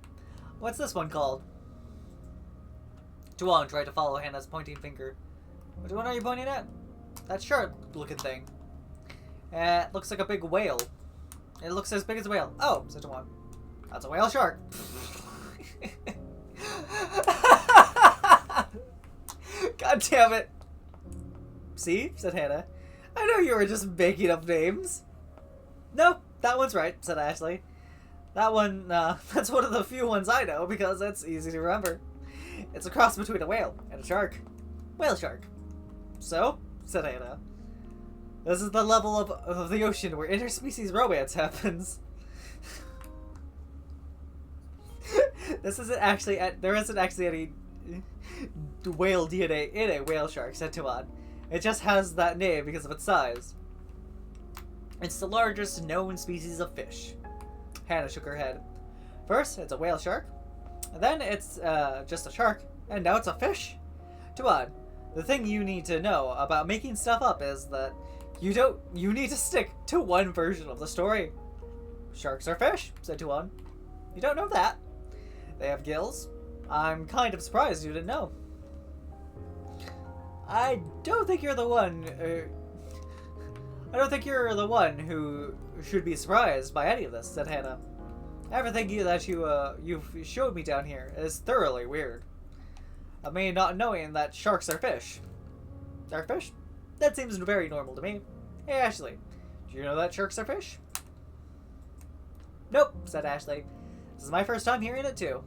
What's this one called? Tuan tried to follow Hannah's pointing finger. Which one are you pointing at? That shark-looking thing. It looks like a big whale. It looks as big as a whale. Oh, said Tuan. That's a whale shark. God damn it. See? Said Hannah. I know you were just making up names. No, that one's right, said Ashley. That one, that's one of the few ones I know because it's easy to remember. It's a cross between a whale and a shark. Whale shark. So, said Hannah. This is the level of the ocean where interspecies romance happens. There isn't actually any whale DNA in a whale shark, said Tuan. It just has that name because of its size. It's the largest known species of fish. Hannah shook her head. First, it's a whale shark. Then it's just a shark. And now it's a fish? Tuan, the thing you need to know about making stuff up is that you need to stick to one version of the story. Sharks are fish, said Tuan. You don't know that. They have gills. I'm kind of surprised you didn't know. I don't think you're the one who should be surprised by any of this, said Hannah. Everything you've showed me down here is thoroughly weird. I mean, not knowing that sharks are fish. Are fish? That seems very normal to me. Hey, Ashley, do you know that sharks are fish? Nope, said Ashley. This is my first time hearing it, too.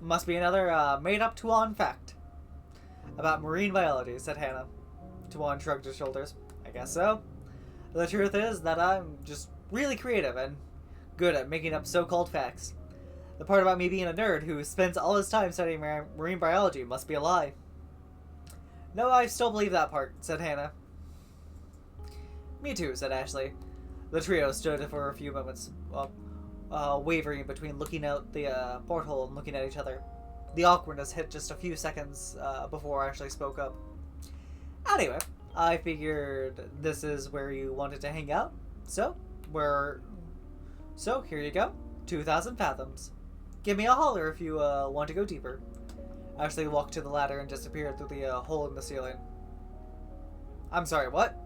Must be another made-up Tuan fact. About marine biology, said Hannah. Tuan shrugged his shoulders. I guess so. The truth is that I'm just really creative and good at making up so-called facts. The part about me being a nerd who spends all his time studying marine biology must be a lie. No, I still believe that part, said Hannah. Me too, said Ashley. The trio stood for a few moments, wavering between looking out the porthole and looking at each other. The awkwardness hit just a few seconds before Ashley spoke up. Anyway, I figured this is where you wanted to hang out, so here you go, 2,000 fathoms. Give me a holler if you want to go deeper. Ashley walked to the ladder and disappeared through the hole in the ceiling. I'm sorry, what?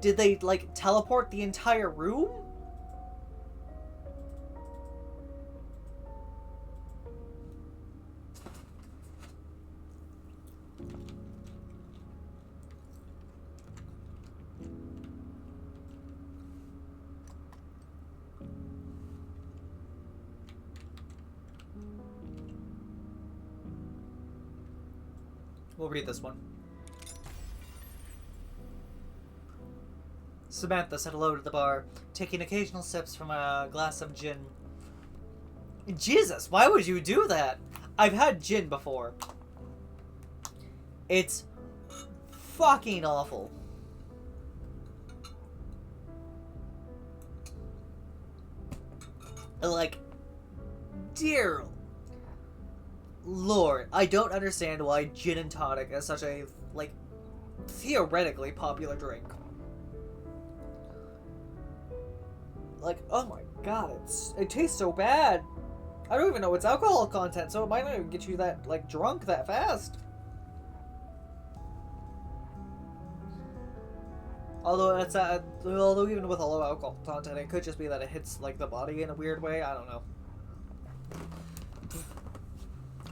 Did they, teleport the entire room? We'll read this one. Samantha said hello to the bar, taking occasional sips from a glass of gin. Jesus, why would you do that? I've had gin before. It's fucking awful. Like, dear Lord, I don't understand why gin and tonic is such a, like, theoretically popular drink. Like, oh my god, it tastes so bad. I don't even know its alcohol content, so it might not even get you that, like, drunk that fast. Although although even with a low alcohol content, it could just be that it hits, like, the body in a weird way. I don't know.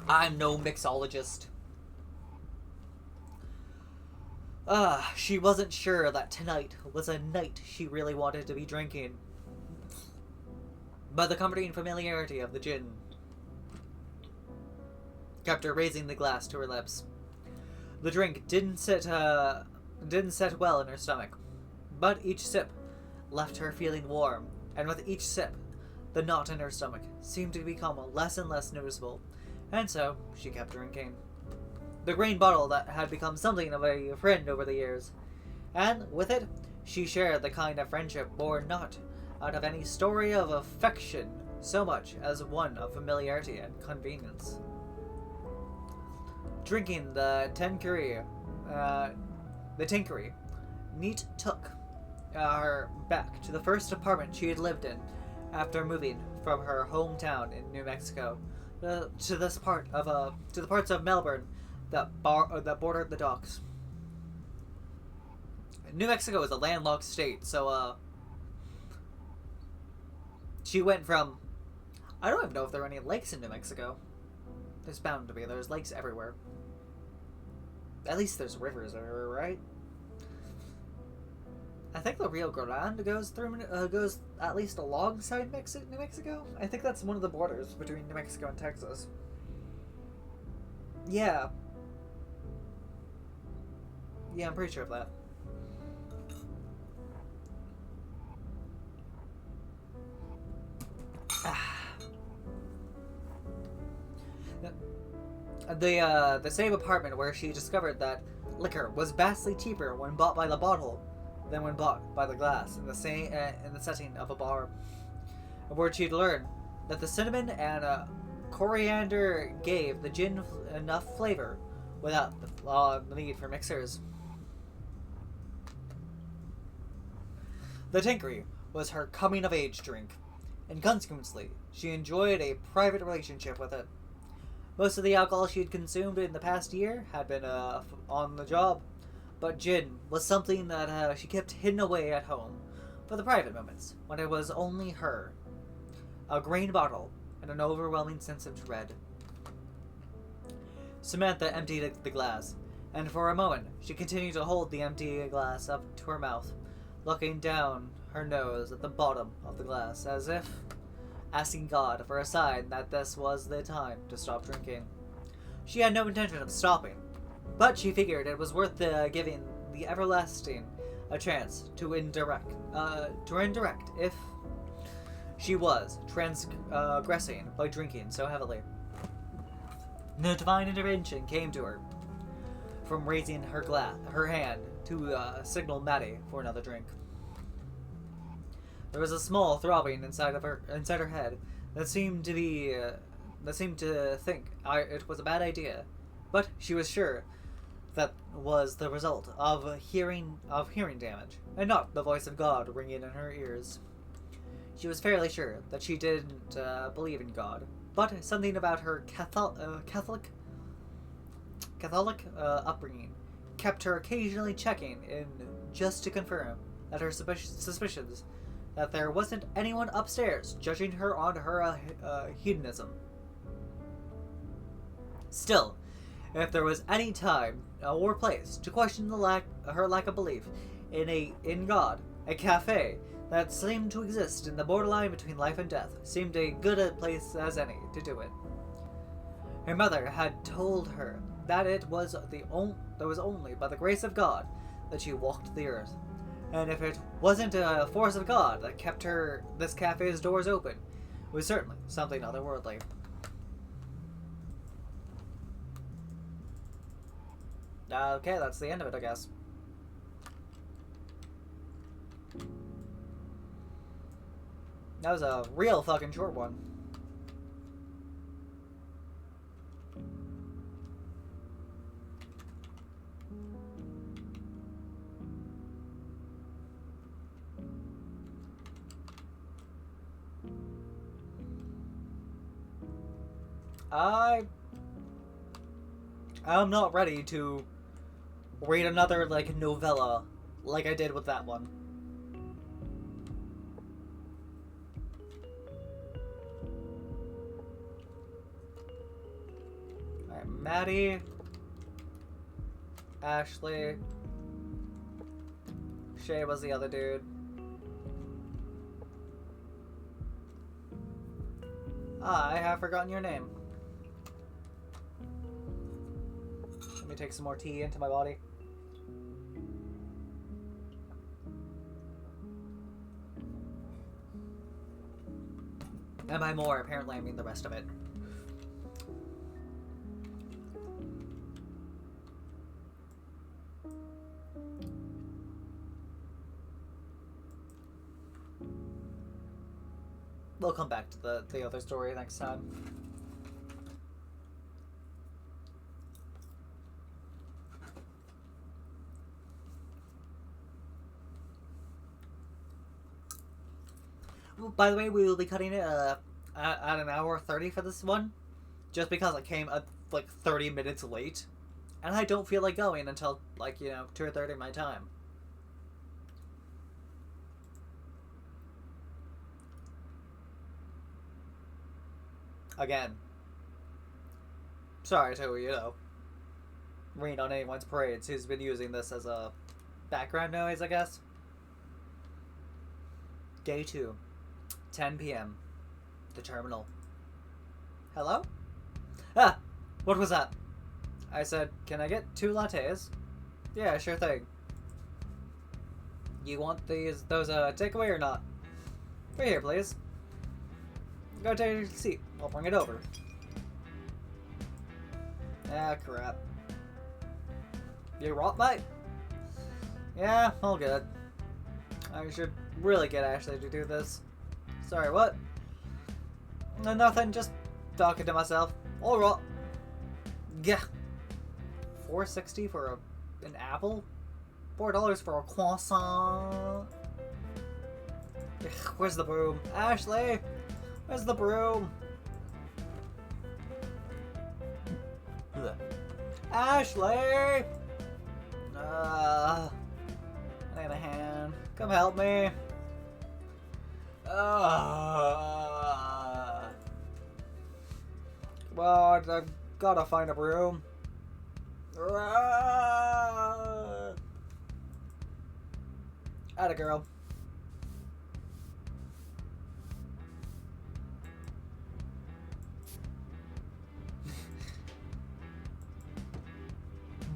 I'm no mixologist. She wasn't sure that tonight was a night she really wanted to be drinking. But the comforting familiarity of the gin kept her raising the glass to her lips. The drink didn't sit well in her stomach, but each sip left her feeling warm, and with each sip, the knot in her stomach seemed to become less and less noticeable, and so she kept drinking. The green bottle that had become something of a friend over the years, and with it, she shared the kind of friendship born not out of any story of affection so much as one of familiarity and convenience. Drinking the Tinkery, Neat took her back to the first apartment she had lived in after moving from her hometown in New Mexico to the parts of Melbourne that bordered the docks. New Mexico is a landlocked state, so she went from, I don't even know if there are any lakes in New Mexico. There's bound to be. There's lakes everywhere. At least there's rivers everywhere, right? I think the Rio Grande goes at least alongside New Mexico. I think that's one of the borders between New Mexico and Texas. Yeah. Yeah, I'm pretty sure of that. The same apartment where she discovered that liquor was vastly cheaper when bought by the bottle than when bought by the glass in the setting of a bar, where she'd learned that the cinnamon and coriander gave the gin enough flavor without the need for mixers. The Tinkery was her coming-of-age drink, and consequently, she enjoyed a private relationship with it. Most of the alcohol she had consumed in the past year had been on the job, but gin was something that she kept hidden away at home for the private moments when it was only her, a green bottle, and an overwhelming sense of dread. Samantha emptied the glass, and for a moment she continued to hold the empty glass up to her mouth, looking down her nose at the bottom of the glass, as if asking God for a sign that this was the time to stop drinking. She had no intention of stopping, but she figured it was worth giving the everlasting a chance to indirect if she was transgressing by drinking so heavily. No divine intervention came to her from raising her hand to signal Maddie for another drink. There was a small throbbing inside her head that seemed to think it was a bad idea, but she was sure that was the result of hearing damage, and not the voice of God ringing in her ears. She was fairly sure that she didn't believe in God, but something about her Catholic upbringing kept her occasionally checking in just to confirm that her suspicions that there wasn't anyone upstairs judging her on her hedonism. Still, if there was any time or place to question her lack of belief in God, a cafe that seemed to exist in the borderline between life and death seemed a good a place as any to do it. Her mother had told her that it was only by the grace of God that she walked the earth, and if it wasn't a force of God that kept this cafe's doors open, it was certainly something otherworldly. Okay, that's the end of it, I guess. That was a real fucking short one. I'm not ready to read another, like, novella like I did with that one. Alright, Maddie, Ashley, Shay was the other dude. I have forgotten your name. Let me take some more tea into my body. And by more, apparently I mean the rest of it. We'll come back to the other story next time. By the way, we will be cutting it at an hour 30 for this one, just because I came like 30 minutes late, and I don't feel like going until, like, 2:30 my time. Again, sorry to, rain on anyone's parades who's been using this as a background noise, I guess. Day 2. 10 p.m. The terminal. Hello? Ah! What was that? I said, can I get 2 lattes? Yeah, sure thing. You want those takeaway or not? Right here, please. Go take your seat. I'll bring it over. Ah, crap. You rot, mate? Yeah, all good. I should really get Ashley to do this. Sorry, what? No, nothing, just talking to myself. Alright. Yeah. $4.60 for an apple? $4 for a croissant? Ugh, where's the broom? Ashley! Where's the broom? Ugh. Ashley! I need a hand. Come help me. Come on, I've gotta find a broom. Atta girl.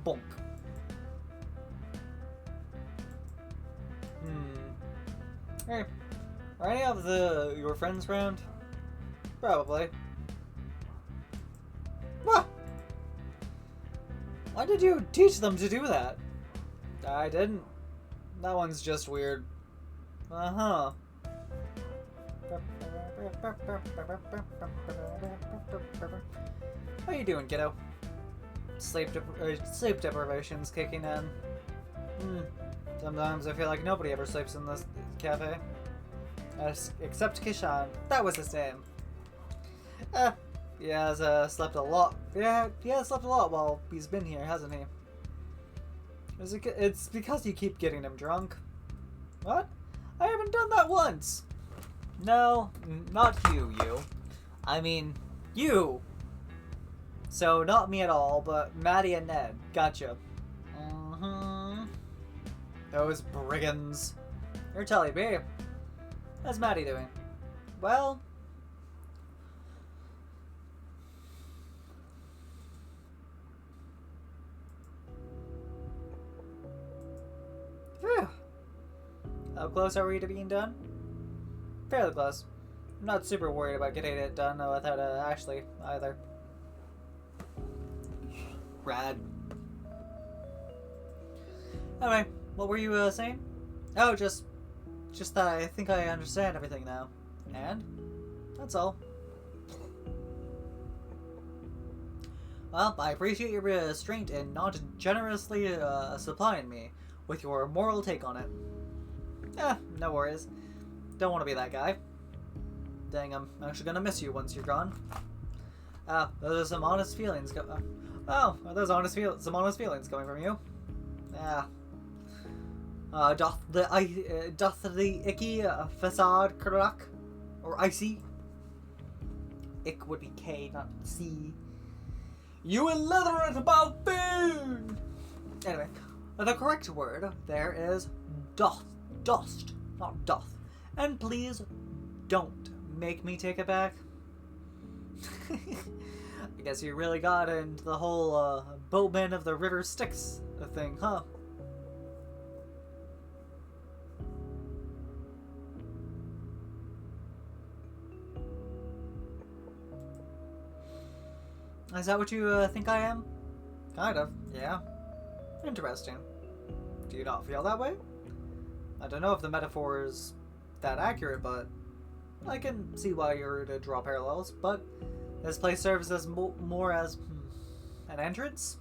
Bonk. Hey, are any of your friends around? Probably. What? Why did you teach them to do that? I didn't. That one's just weird. Uh-huh. How you doing, kiddo? Sleep deprivation's kicking in. Sometimes I feel like nobody ever sleeps in this cafe. Except Kishan. That was his name. He has slept a lot. Yeah, he has slept a lot while he's been here, hasn't he? It's because you keep getting him drunk. What? I haven't done that once! No, not you. I mean, you! So, not me at all, but Maddie and Ned. Gotcha. Those brigands. You're telling me. How's Maddie doing? Well... Phew. How close are we to being done? Fairly close. I'm not super worried about getting it done without Ashley, either. Rad. Anyway, what were you saying? Oh, just that I think I understand everything now. And that's all. Well, I appreciate your restraint in not generously supplying me with your moral take on it. No worries. Don't want to be that guy. Dang, I'm actually gonna miss you once you're gone. There's some honest feelings there's some honest feelings coming from you. Doth the icky facade crack? Or icy? Ick would be K, not C. You illiterate about food! Anyway, the correct word there is dost, not doth. And please don't make me take it back. I guess you really got into the whole boatman of the river Styx thing, huh? Is that what you think I am? Kind of, yeah. Interesting. Do you not feel that way? I don't know if the metaphor is that accurate, but I can see why you're to draw parallels, but this place serves as more as an entrance.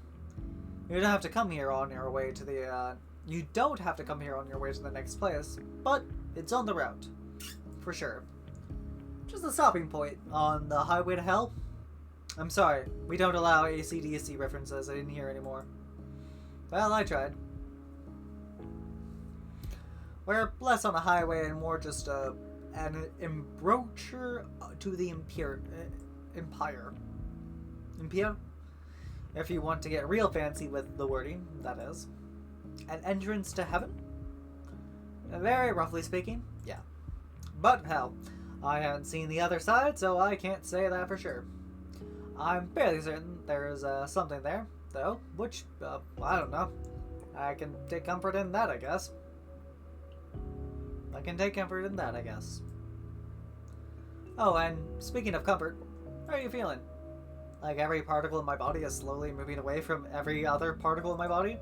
You don't have to come here on your way to the you don't have to come here on your way to the next place, but it's on the route. For sure. Just a stopping point on the highway to hell. I'm sorry, we don't allow AC/DC references in here anymore. Well, I tried. We're less on a highway and more just an embrocher to the Empire. Empire? If you want to get real fancy with the wording, that is. An entrance to heaven? Very roughly speaking, yeah. But hell, I haven't seen the other side, so I can't say that for sure. I'm fairly certain there's something there, though, which, I don't know. I can take comfort in that, I guess. Oh, and speaking of comfort, how are you feeling? Like every particle in my body is slowly moving away from every other particle in my body?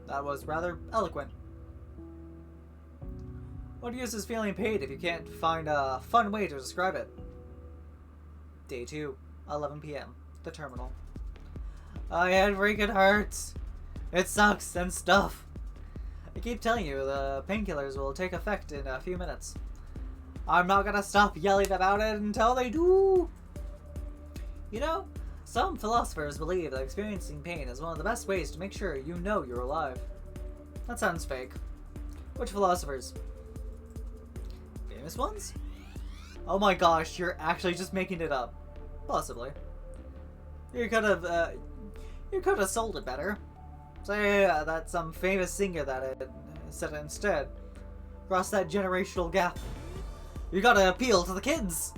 That was rather eloquent. What use is feeling paid if you can't find a fun way to describe it? Day 2, 11 p.m. The terminal. My head freaking hurts. It sucks and stuff. I keep telling you, the painkillers will take effect in a few minutes. I'm not gonna stop yelling about it until they do. You know, some philosophers believe that experiencing pain is one of the best ways to make sure you know you're alive. That sounds fake. Which philosophers? Famous ones? Oh my gosh, you're actually just making it up. Possibly. You could have sold it better. Say that some famous singer that said it instead. Cross that generational gap. You gotta appeal to the kids.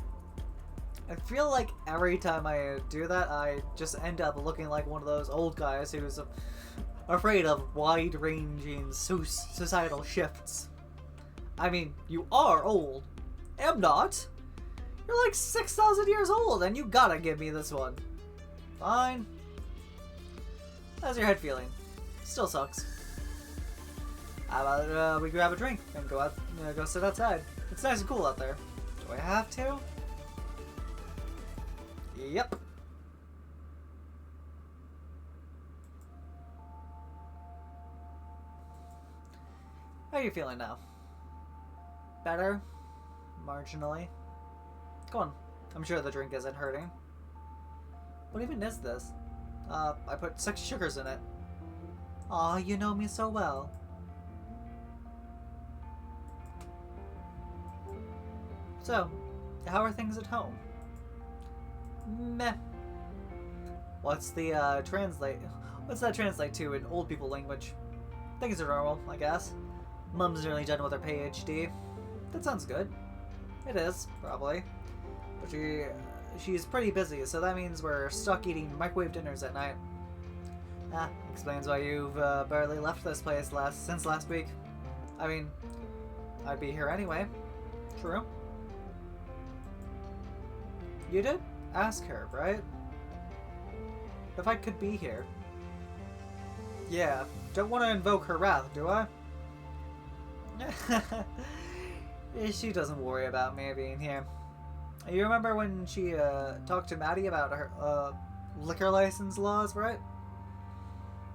I feel like every time I do that, I just end up looking like one of those old guys who's afraid of wide-ranging societal shifts. I mean, you are old. I'm not. You're like 6,000 years old, and you gotta give me this one. Fine. How's your head feeling? Still sucks. How about we grab a drink and go sit outside? It's nice and cool out there. Do I have to? Yep. How are you feeling now? Better? Marginally? Go on. I'm sure the drink isn't hurting. What even is this? I put 6 sugars in it. Aw, you know me so well. So, how are things at home? Meh. What's the, What's that translate to in old people language? Things are normal, I guess. Mum's nearly done with her PhD. That sounds good. It is, probably. But she's pretty busy, so that means we're stuck eating microwave dinners at night. Explains why you've barely left this place since last week. I mean, I'd be here anyway. True. You did ask her, right? If I could be here. Yeah, don't want to invoke her wrath, do I? She doesn't worry about me being here. You remember when she talked to Maddie about her liquor license laws, right?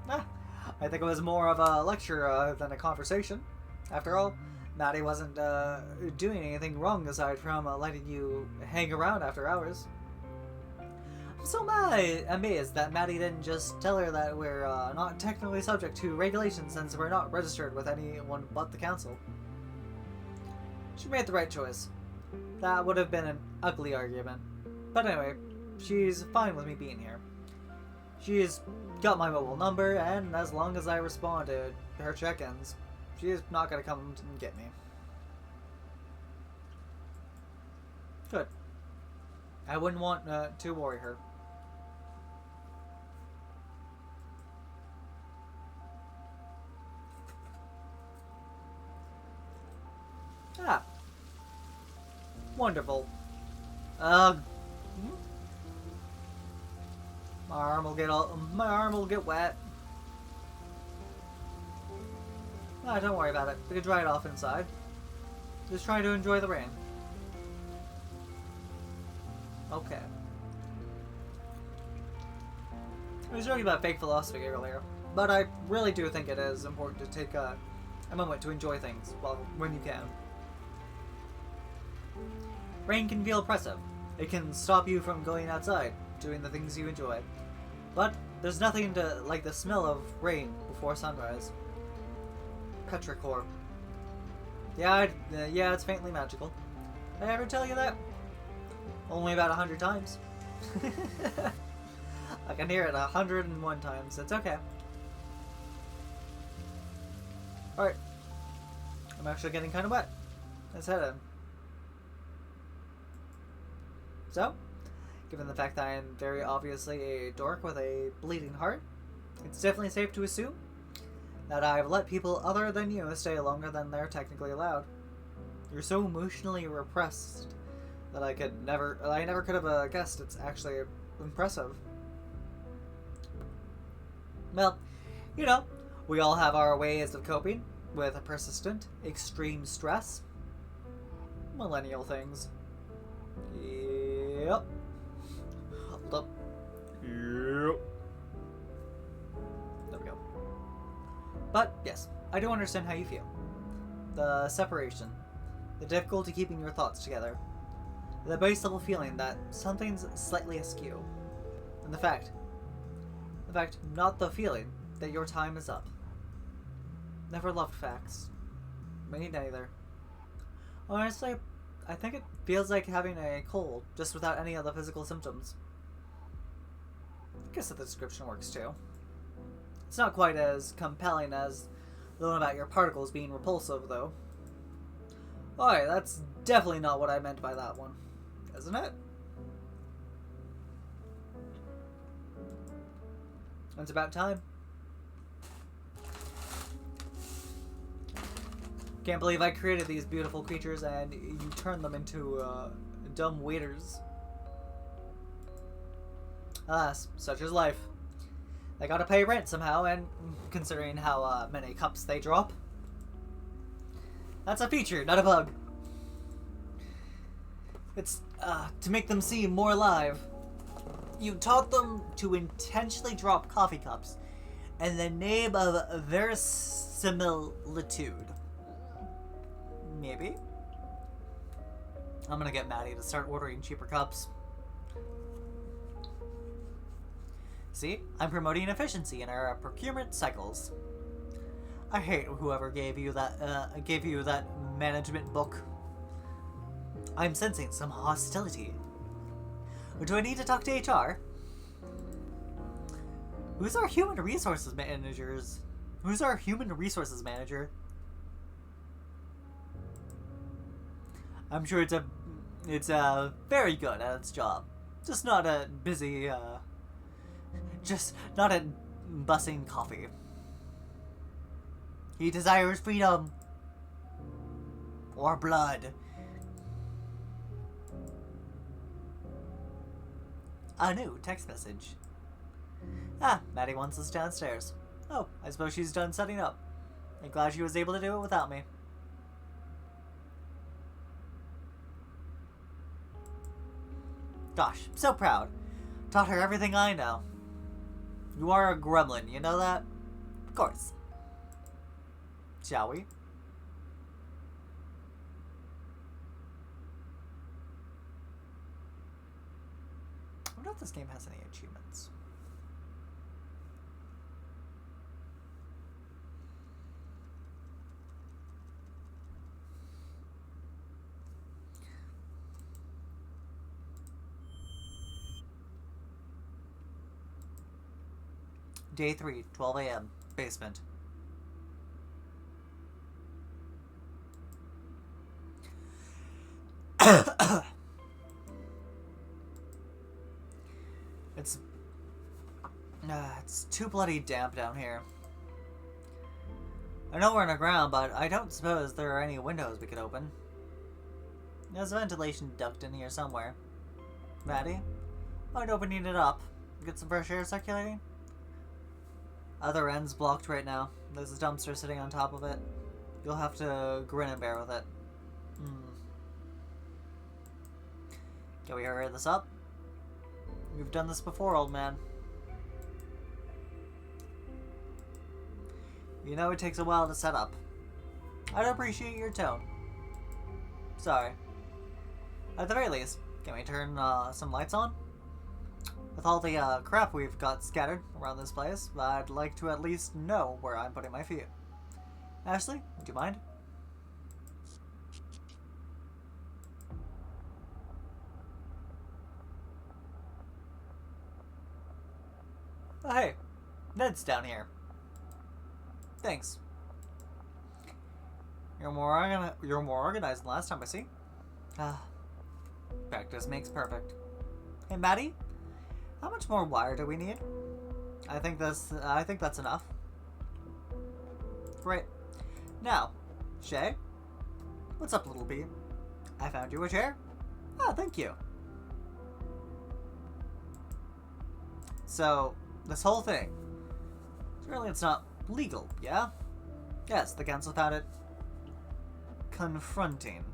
Ah, I think it was more of a lecture than a conversation. After all, Maddie wasn't doing anything wrong aside from letting you hang around after hours. I'm so amazed that Maddie didn't just tell her that we're not technically subject to regulations since we're not registered with anyone but the council. She made the right choice. That would have been an ugly argument. But anyway, she's fine with me being here. She's got my mobile number, and as long as I respond to her check-ins, she's not going to come and get me. Good. I wouldn't want to worry her. Ah. Wonderful. My arm will get wet. Ah, don't worry about it. We can dry it off inside. Just try to enjoy the rain. Okay. I was joking about fake philosophy earlier, but I really do think it is important to take a moment to enjoy things when you can. Rain can feel oppressive. It can stop you from going outside, doing the things you enjoy. But there's nothing like the smell of rain before sunrise. Petrichor. Yeah, it's faintly magical. Did I ever tell you that? Only about 100 times. I can hear it 101 times. It's okay. Alright. I'm actually getting kind of wet. Let's head in. So, given the fact that I am very obviously a dork with a bleeding heart, it's definitely safe to assume that I've let people other than you stay longer than they're technically allowed. You're so emotionally repressed that I never could have guessed it's actually impressive. Well, you know, we all have our ways of coping with persistent, extreme stress. Millennial things. Yep. Hold up. Yep. There we go. But, yes, I do understand how you feel. The separation. The difficulty keeping your thoughts together. The base level feeling that something's slightly askew. And the fact, not the feeling, that your time is up. Never loved facts. Me neither. Honestly, I think it feels like having a cold, just without any of the physical symptoms. I guess that the description works too. It's not quite as compelling as the one about your particles being repulsive, though. Alright, that's definitely not what I meant by that one, isn't it? It's about time. Can't believe I created these beautiful creatures and you turned them into dumb waiters. Alas, such is life. They gotta pay rent somehow, and considering how many cups they drop, that's a feature, not a bug. It's to make them seem more alive. You taught them to intentionally drop coffee cups in the name of verisimilitude. Maybe. I'm gonna get Maddie to start ordering cheaper cups. See, I'm promoting efficiency in our procurement cycles. I hate whoever gave you that management book. I'm sensing some hostility. Do I need to talk to HR? Who's our human resources managers? Who's our human resources manager? I'm sure it's very good at its job. Just not a busy, just not at bussing coffee. He desires freedom. Or blood. A new text message. Ah, Maddie wants us downstairs. Oh, I suppose she's done setting up. I'm glad she was able to do it without me. Gosh, I'm so proud. Taught her everything I know. You are a gremlin, you know that? Of course. Shall we? I wonder if this game has any achievements. Day 3, 12 a.m. Basement. It's too bloody damp down here. I know we're underground, but I don't suppose there are any windows we could open. There's a ventilation duct in here somewhere. Maddie, mind opening it up? Get some fresh air circulating? Other end's blocked right now. There's a dumpster sitting on top of it. You'll have to grin and bear with it. Can we hurry this up? We've done this before, old man. You know it takes a while to set up. I'd appreciate your tone. Sorry. At the very least, can we turn some lights on? With all the crap we've got scattered around this place, I'd like to at least know where I'm putting my feet. Ashley, would you mind? Oh, hey, Ned's down here. Thanks. You're more organized than last time I see. Practice makes perfect. Hey, Maddie, how much more wire do we need? I think that's enough. Great. Now, Shay, what's up, little bee? I found you a chair. Oh, thank you. So, this whole thing, surely it's not legal, yeah? Yes, the council found it confronting.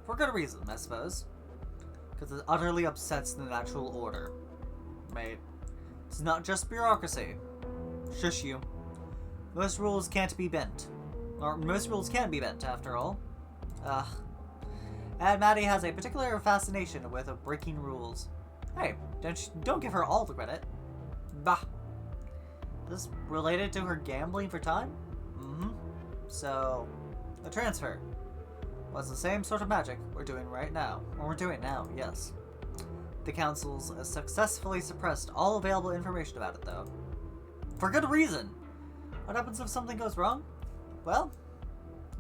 For good reason, I suppose. Because it utterly upsets the natural order. Mate, it's not just bureaucracy. Shush you. Most rules can't be bent. Or most rules can be bent, after all. Ugh. And Maddie has a particular fascination with breaking rules. Hey, don't give her all the credit. Bah. This related to her gambling for time? Mm-hmm. So, the transfer was the same sort of magic we're doing right now. Or we're doing now, yes. The council's successfully suppressed all available information about it, though. For good reason! What happens if something goes wrong? Well,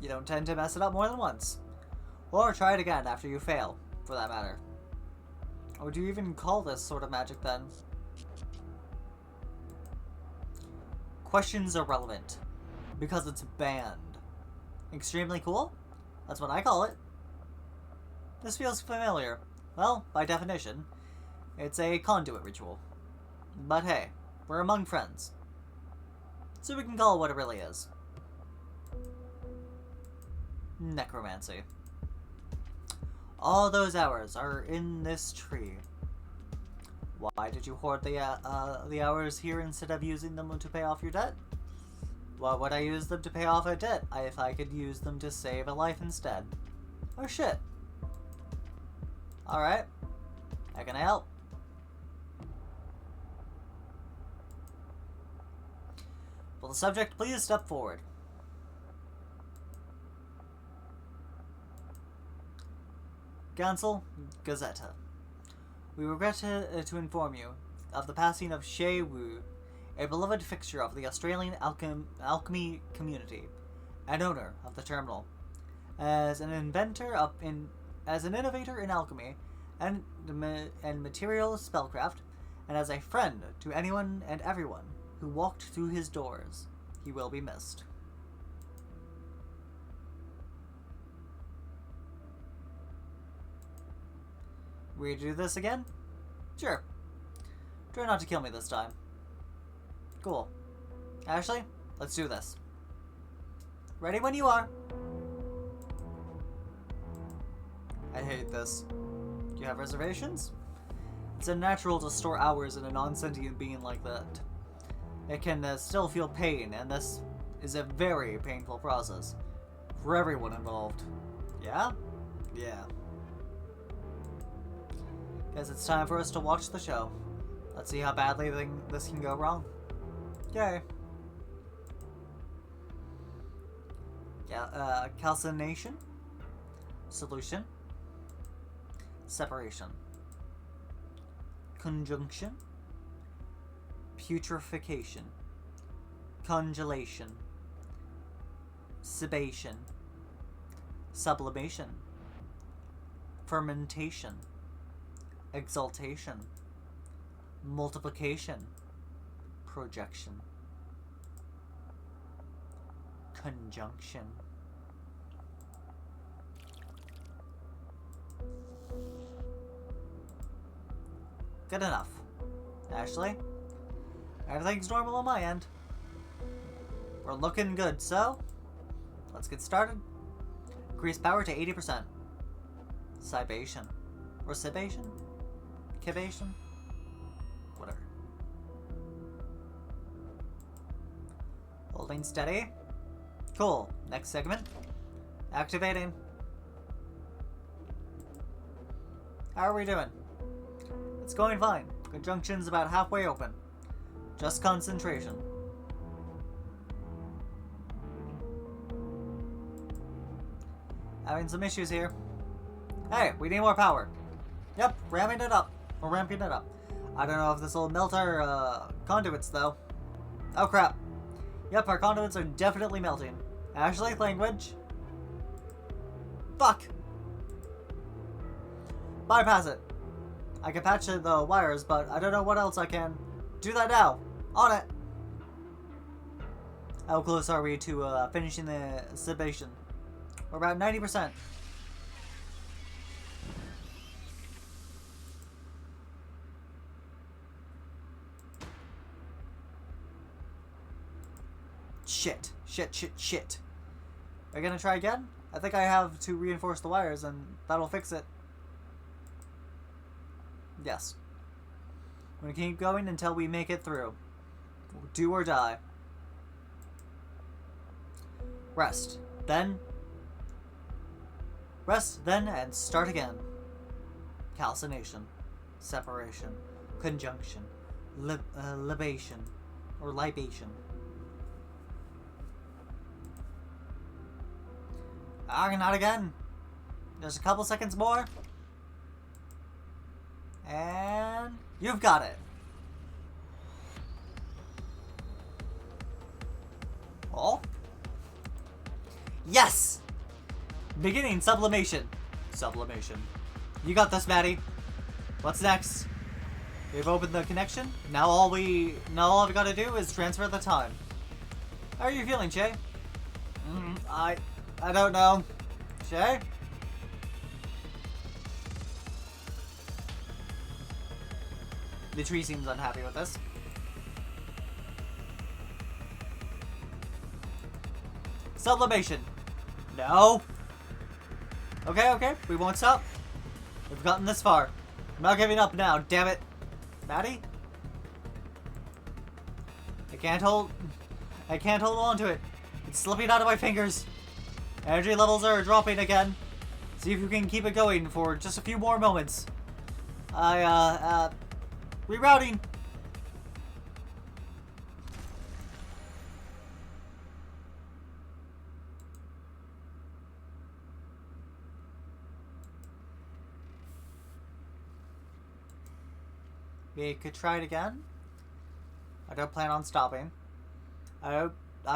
you don't tend to mess it up more than once. Or try it again after you fail, for that matter. Or do you even call this sort of magic, then? Questions are relevant, because it's banned. Extremely cool? That's what I call it. This feels familiar. Well, by definition, it's a conduit ritual. But hey, we're among friends. So we can call it what it really is. Necromancy. All those hours are in this tree. Why did you hoard the hours here instead of using them to pay off your debt? Why would I use them to pay off a debt if I could use them to save a life instead? Oh shit. Alright. How can I help? Will the subject please step forward? Council, Gazetta. We regret to inform you of the passing of Shay Wu, a beloved fixture of the Australian alchemy community, and owner of the terminal. As an innovator in alchemy and material spellcraft, and as a friend to anyone and everyone who walked through his doors, he will be missed. We do this again? Sure. Try not to kill me this time. Cool. Ashley, let's do this. Ready when you are. I hate this. You You have reservations? It's unnatural to store hours in a non-sentient being like that. It can still feel pain, and this is a very painful process for everyone involved. Yeah? Yeah. Guess it's time for us to watch the show. Let's see how badly this can go wrong. Yay. Yeah, calcination. Solution. Separation. Conjunction. Putrefaction. Congelation. Sebation. Sublimation. Fermentation. Exaltation. Multiplication. Projection. Conjunction. Good enough. Ashley, everything's normal on my end. We're looking good, so let's get started. Increase power to 80%. Cibation. Or Cibation? Kibation? Whatever. Holding steady. Cool. Next segment. Activating. How are we doing? It's going fine. Conjunction's about halfway open. Just concentration. Having some issues here. Hey, we need more power. Yep, ramping it up. We're ramping it up. I don't know if this will melt our conduits, though. Oh, crap. Yep, our conduits are definitely melting. Ashley, language. Fuck. Bypass it. I can patch the wires, but I don't know what else I can. Do that now. On it. How close are we to finishing the subation? We're about 90%. Shit. Shit. Are you gonna try again? I think I have to reinforce the wires and that'll fix it. Yes. We're gonna keep going until we make it through. Do or die. Rest, then, and start again. Calcination, separation, conjunction, libation, or libation. Not again. There's a couple seconds more. And you've got it. Oh. Yes! Beginning sublimation. Sublimation. You got this, Maddie. What's next? We've opened the connection. Now all we gotta do is transfer the time. How are you feeling, Shay? I don't know. Shay? The tree seems unhappy with this. Sublimation. No. Okay. We won't stop. We've gotten this far. I'm not giving up now, damn it. Maddie? I can't hold on to it. It's slipping out of my fingers. Energy levels are dropping again. See if you can keep it going for just a few more moments. Rerouting. We could try it again. I don't plan on stopping. I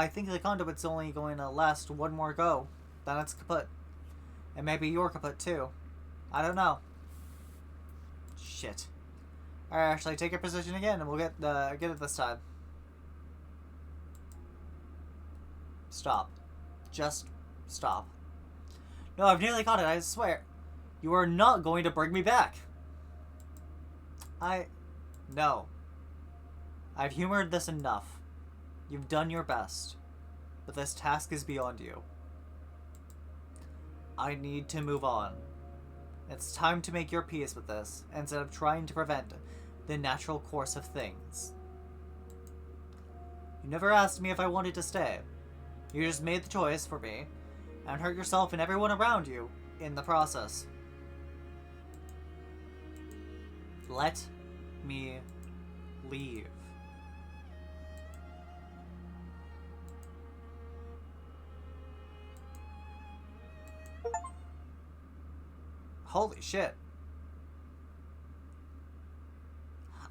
think the conduit's only going to last one more go. Then it's kaput. And maybe you're kaput too. I don't know. Shit. Alright, Ashley, take your position again and we'll get it this time. Stop. Just stop. No, I've nearly caught it, I swear. You are not going to bring me back. No. I've humored this enough. You've done your best. But this task is beyond you. I need to move on. It's time to make your peace with this, instead of trying to prevent the natural course of things. You never asked me if I wanted to stay. You just made the choice for me, and hurt yourself and everyone around you in the process. Let me leave. Holy shit.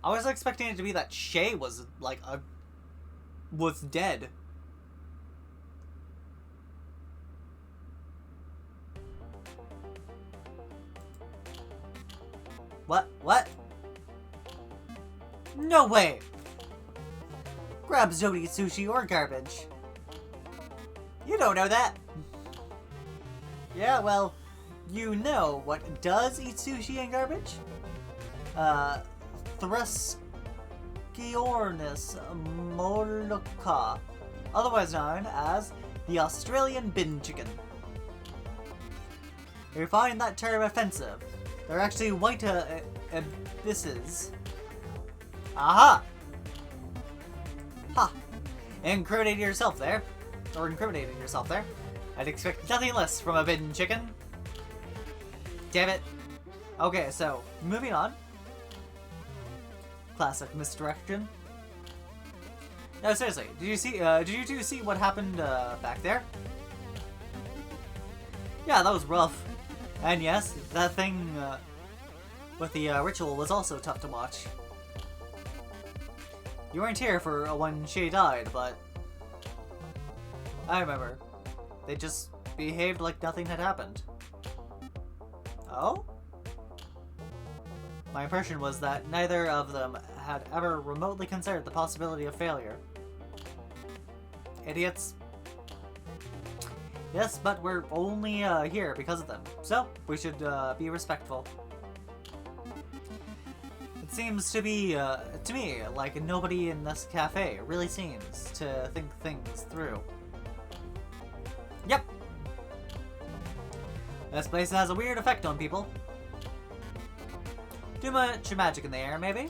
I was expecting it to be that Shay was, like, was dead. What? No way! Grabs don't eat sushi or garbage. You don't know that. Yeah, well, you know what does eat sushi and garbage? Thresciornis molucca, otherwise known as the Australian bin chicken. If you find that term offensive, they're actually white abysses. Aha! Ha! Incriminating yourself there. I'd expect nothing less from a bin chicken. Damn it. Okay, so, moving on. Classic misdirection. No, seriously, did you two see what happened, back there? Yeah, that was rough. And yes, that thing, with the, ritual was also tough to watch. You weren't here for when she died, but I remember. They just behaved like nothing had happened. Oh? My impression was that neither of them had ever remotely considered the possibility of failure. Idiots. Yes, but we're only here because of them, so we should be respectful. It seems to be, to me, like nobody in this cafe really seems to think things through. Yep. This place has a weird effect on people. Too much magic in the air, maybe?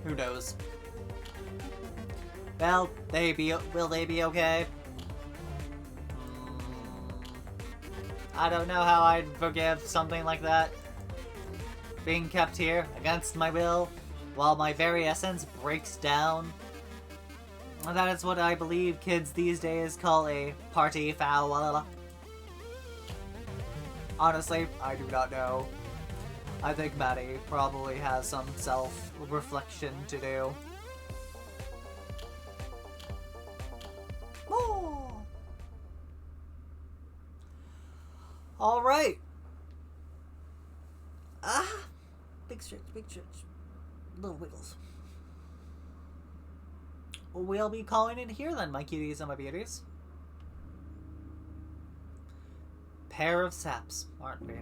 Who knows? Well, will they be okay? I don't know how I'd forgive something like that. Being kept here, against my will, while my very essence breaks down. That is what I believe kids these days call a party foul. Honestly, I do not know. I think Maddie probably has some self-reflection to do. Oh. Alright. Big stretch. Little wiggles. We'll be calling it here then, my cuties and my beauties. Pair of saps, aren't we?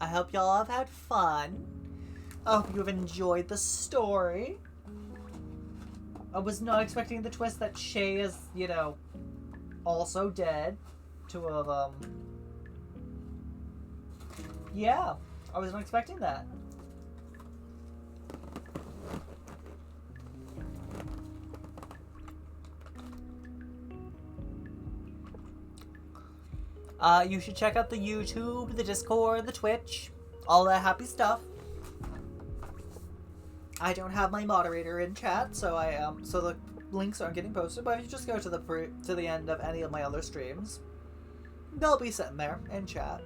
I hope y'all have had fun. I hope you've enjoyed the story. I was not expecting the twist that Shay is, you know, also dead. To have, yeah, I wasn't expecting that. You should check out the YouTube, the Discord, the Twitch, all that happy stuff. I don't have my moderator in chat, so so the links aren't getting posted. But if you just go to the end of any of my other streams, they'll be sitting there in chat.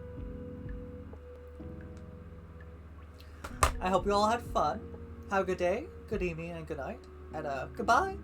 I hope you all had fun. Have a good day, good evening, and good night. And goodbye.